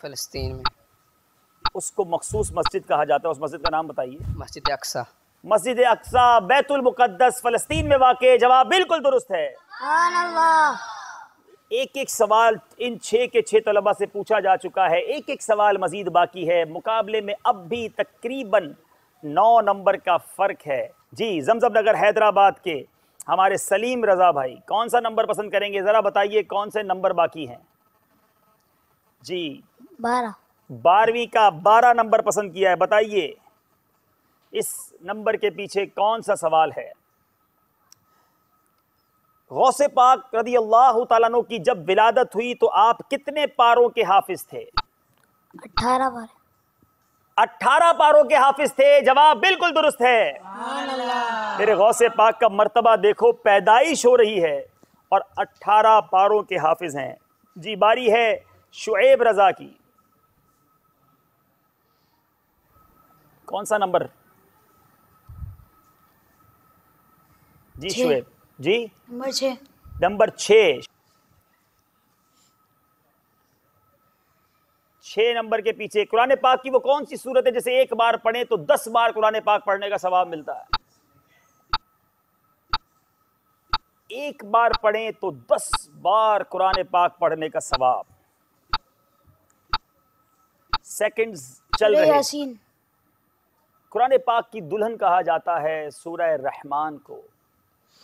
फ़लस्तीन में। उसको मखसूस मस्जिद कहा जाता है। उस मस्जिद का नाम बताइए। मस्जिद अक्सा। मस्जिद अक्सा बैतुल मुक़द्दस फ़लस्तीन में वाक़े। जवाब बिल्कुल दुरुस्त है। एक एक सवाल इन 6 के 6 तलबा से पूछा जा चुका है। एक एक सवाल मजीद बाकी है। मुकाबले में अब भी तकरीबन 9 नंबर का फ़र्क है जी। जमजम नगर हैदराबाद के हमारे सलीम रज़ा भाई कौन सा नंबर पसंद करेंगे? ज़रा बताइए कौन से नंबर बाकी हैं जी? 12। 12वीं का 12 नंबर पसंद किया है। बताइए इस नंबर के पीछे कौन सा सवाल है? गौसे पाक रदी अल्लाह तआला अन्हु की जब विलादत हुई तो आप कितने पारों के हाफिज थे? 18 बार। 18 पारों के हाफिज थे। जवाब बिल्कुल दुरुस्त है। मेरे गौसे पाक का मर्तबा देखो, पैदाइश हो रही है और 18 पारों के हाफिज हैं जी। बारी है शुएब रजा की। कौन सा नंबर जी? शुएब जी नंबर 6। नंबर 6। 6 नंबर के पीछे कुरान पाक की वो कौन सी सूरत है जिसे एक बार पढ़े तो 10 बार कुरान पाक पढ़ने का सवाब मिलता है? एक बार पढ़े तो 10 बार कुरान पाक पढ़ने का सवाब। सेकंड्स चल रहे। यासीन। कुरान पाक की दुल्हन कहा जाता है सूरह रहमान को।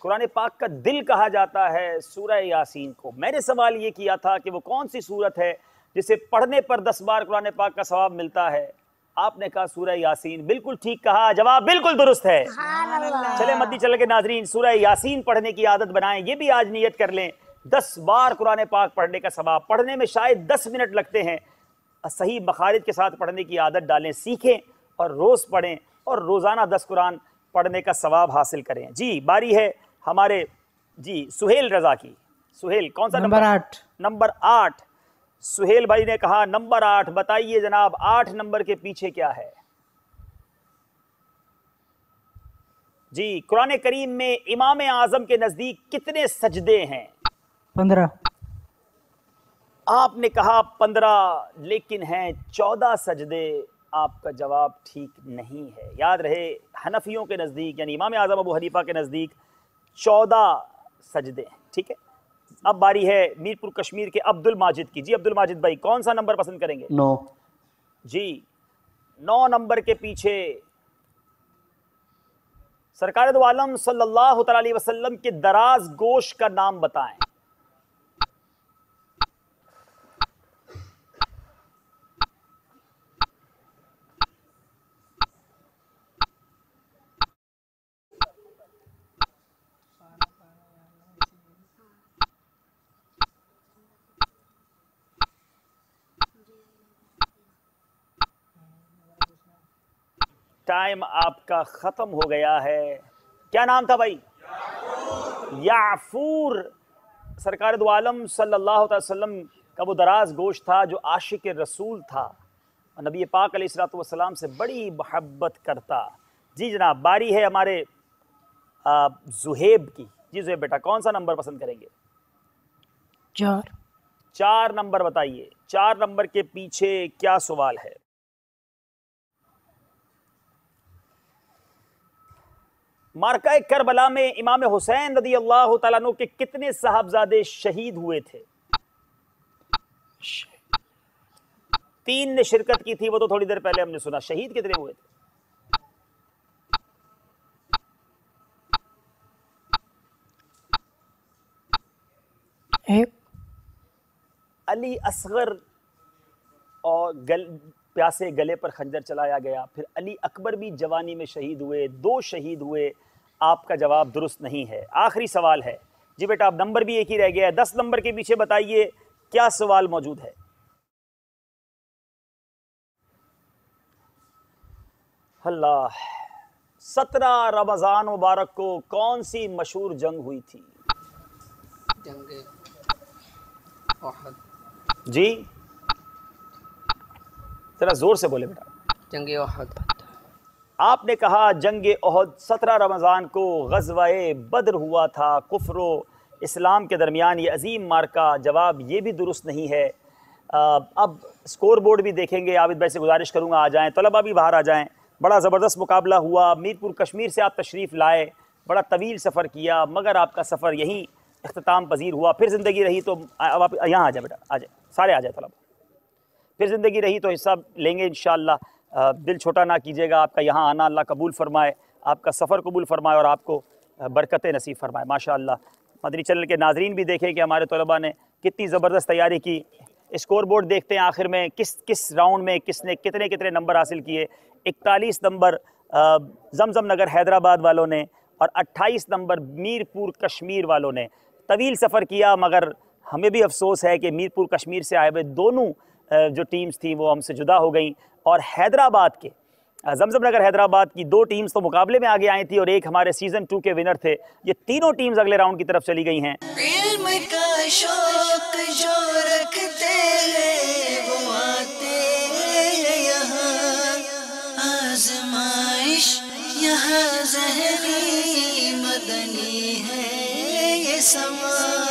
कुरान पाक का दिल कहा जाता है सूरह यासीन को। मैंने सवाल ये किया था कि वो कौन सी सूरत है जिसे पढ़ने पर 10 बार कुरान पाक का सवाब मिलता है। आपने कहा सूरह यासीन। बिल्कुल ठीक कहा। जवाब बिल्कुल दुरुस्त है। चले मद्दी चल के नाजरीन, सूरह यासीन पढ़ने की आदत बनाएं। ये भी आज नियत कर लें 10 बार कुरान पाक पढ़ने का सवाब। पढ़ने में शायद 10 मिनट लगते हैं। सही मखारिज के साथ पढ़ने की आदत डालें, सीखें और रोज़ पढ़ें और रोज़ाना 10 कुरान पढ़ने का सवाब हासिल करें जी। बारी है हमारे जी सुहेल रजा की। सुहेल कौन सा नंबर? 8। नंबर 8। सुहेल भाई ने कहा नंबर 8। बताइए जनाब 8 नंबर के पीछे क्या है जी? कुरान करीम में इमाम आजम के नजदीक कितने सजदे हैं? 15। आपने कहा 15, लेकिन हैं 14 सजदे। आपका जवाब ठीक नहीं है। याद रहे हनफियों के नज़दीक यानी इमाम आज़म अबू हनीफा के नज़दीक 14 सजदे हैं। ठीक है, अब बारी है मीरपुर कश्मीर के अब्दुल माजिद की। जी अब्दुल माजिद भाई कौन सा नंबर पसंद करेंगे? 9। जी 9 नंबर के पीछे सरकार दो आलम सल्लल्लाहु अलैहि वसल्लम के दराज गोश का नाम बताएं। टाइम आपका खत्म हो गया है। क्या नाम था भाई? याफूर। सरकार दो आलम सल्लल्लाहु अलैहि वसल्लम का वो दराज गोश था जो आशिक रसूल था और नबी पाक अलैहिस्सलातु वस्सलाम से बड़ी मोहब्बत करता। जी जनाब बारी है हमारे जुहेब की। जी जुहेब बेटा कौन सा नंबर पसंद करेंगे? 4। 4 नंबर बताइए। 4 नंबर के पीछे क्या सवाल है? मार्का करबला में इमाम हुसैन रदी अल्लाह तआला अन्हु के कितने साहबजादे शहीद हुए थे? 3 ने शिरकत की थी, वो तो थोड़ी देर पहले हमने सुना। शहीद कितने हुए थे? एक अली असगर और प्यासे गले पर खंजर चलाया गया, फिर अली अकबर भी जवानी में शहीद हुए, 2 शहीद हुए। आपका जवाब दुरुस्त नहीं है। आखिरी सवाल है जी बेटा, अब नंबर भी एक ही रह गया है, 10 नंबर के पीछे बताइए क्या सवाल मौजूद है। अल्लाह, 17 रमज़ान मुबारक को कौन सी मशहूर जंग हुई थी? जंग ओहद। जी जरा जोर से बोले बेटा। जंग ओहद। आपने कहा जंग ओहद 17 रमज़ान को ग़ज़वा-ए बद्र हुआ था। कुफ्र इस्लाम के दरमियान ये अजीम मार्का। जवाब ये भी दुरुस्त नहीं है। अब स्कोर बोर्ड भी देखेंगे। आबिद भाई से गुजारिश करूँगा आ जाएँ, तलबा भी बाहर आ जाएँ। बड़ा ज़बरदस्त मुकाबला हुआ। मीरपुर कश्मीर से आप तशरीफ़ लाए, बड़ा तवील सफ़र किया, मगर आपका सफ़र यहीं इख्तिताम पजीर हुआ। फिर ज़िंदगी रही तो अब आप यहाँ आ जाए बेटा, आ जाए, सारे आ जाए तलबा। फिर ज़िंदगी रही तो हिस्सा लेंगे इंशाअल्लाह। दिल छोटा ना कीजिएगा। आपका यहाँ आना अल्लाह कबूल फ़रमाए, आपका सफ़र कबूल फ़रमाए और आपको बरकत नसीब फ़रमाए। माशाअल्लाह। मदनी चैनल के नाज़रीन भी देखें कि हमारे तलबा ने कितनी ज़बरदस्त तैयारी की। स्कोर बोर्ड देखते हैं आखिर में किस राउंड में किसने कितने कितने नंबर हासिल किए। 41 नंबर जमजम नगर हैदराबाद वालों ने और 28 नंबर मीरपुर कश्मीर वालों ने। तवील सफ़र किया, मगर हमें भी अफसोस है कि मीरपुर कश्मीर से आए हुए दोनों जो टीम्स थी वो हमसे जुदा हो गई। और हैदराबाद के जमजम नगर हैदराबाद की 2 टीम्स तो मुकाबले में आगे आई थी और एक हमारे सीज़न 2 के विनर थे। ये तीनों टीम्स अगले राउंड की तरफ चली गई हैं। इल्म का शौक जो रखते हैं वो आते हैं यहाँ, आज़माइश यहाँ ज़हनी मदनी है ये समा।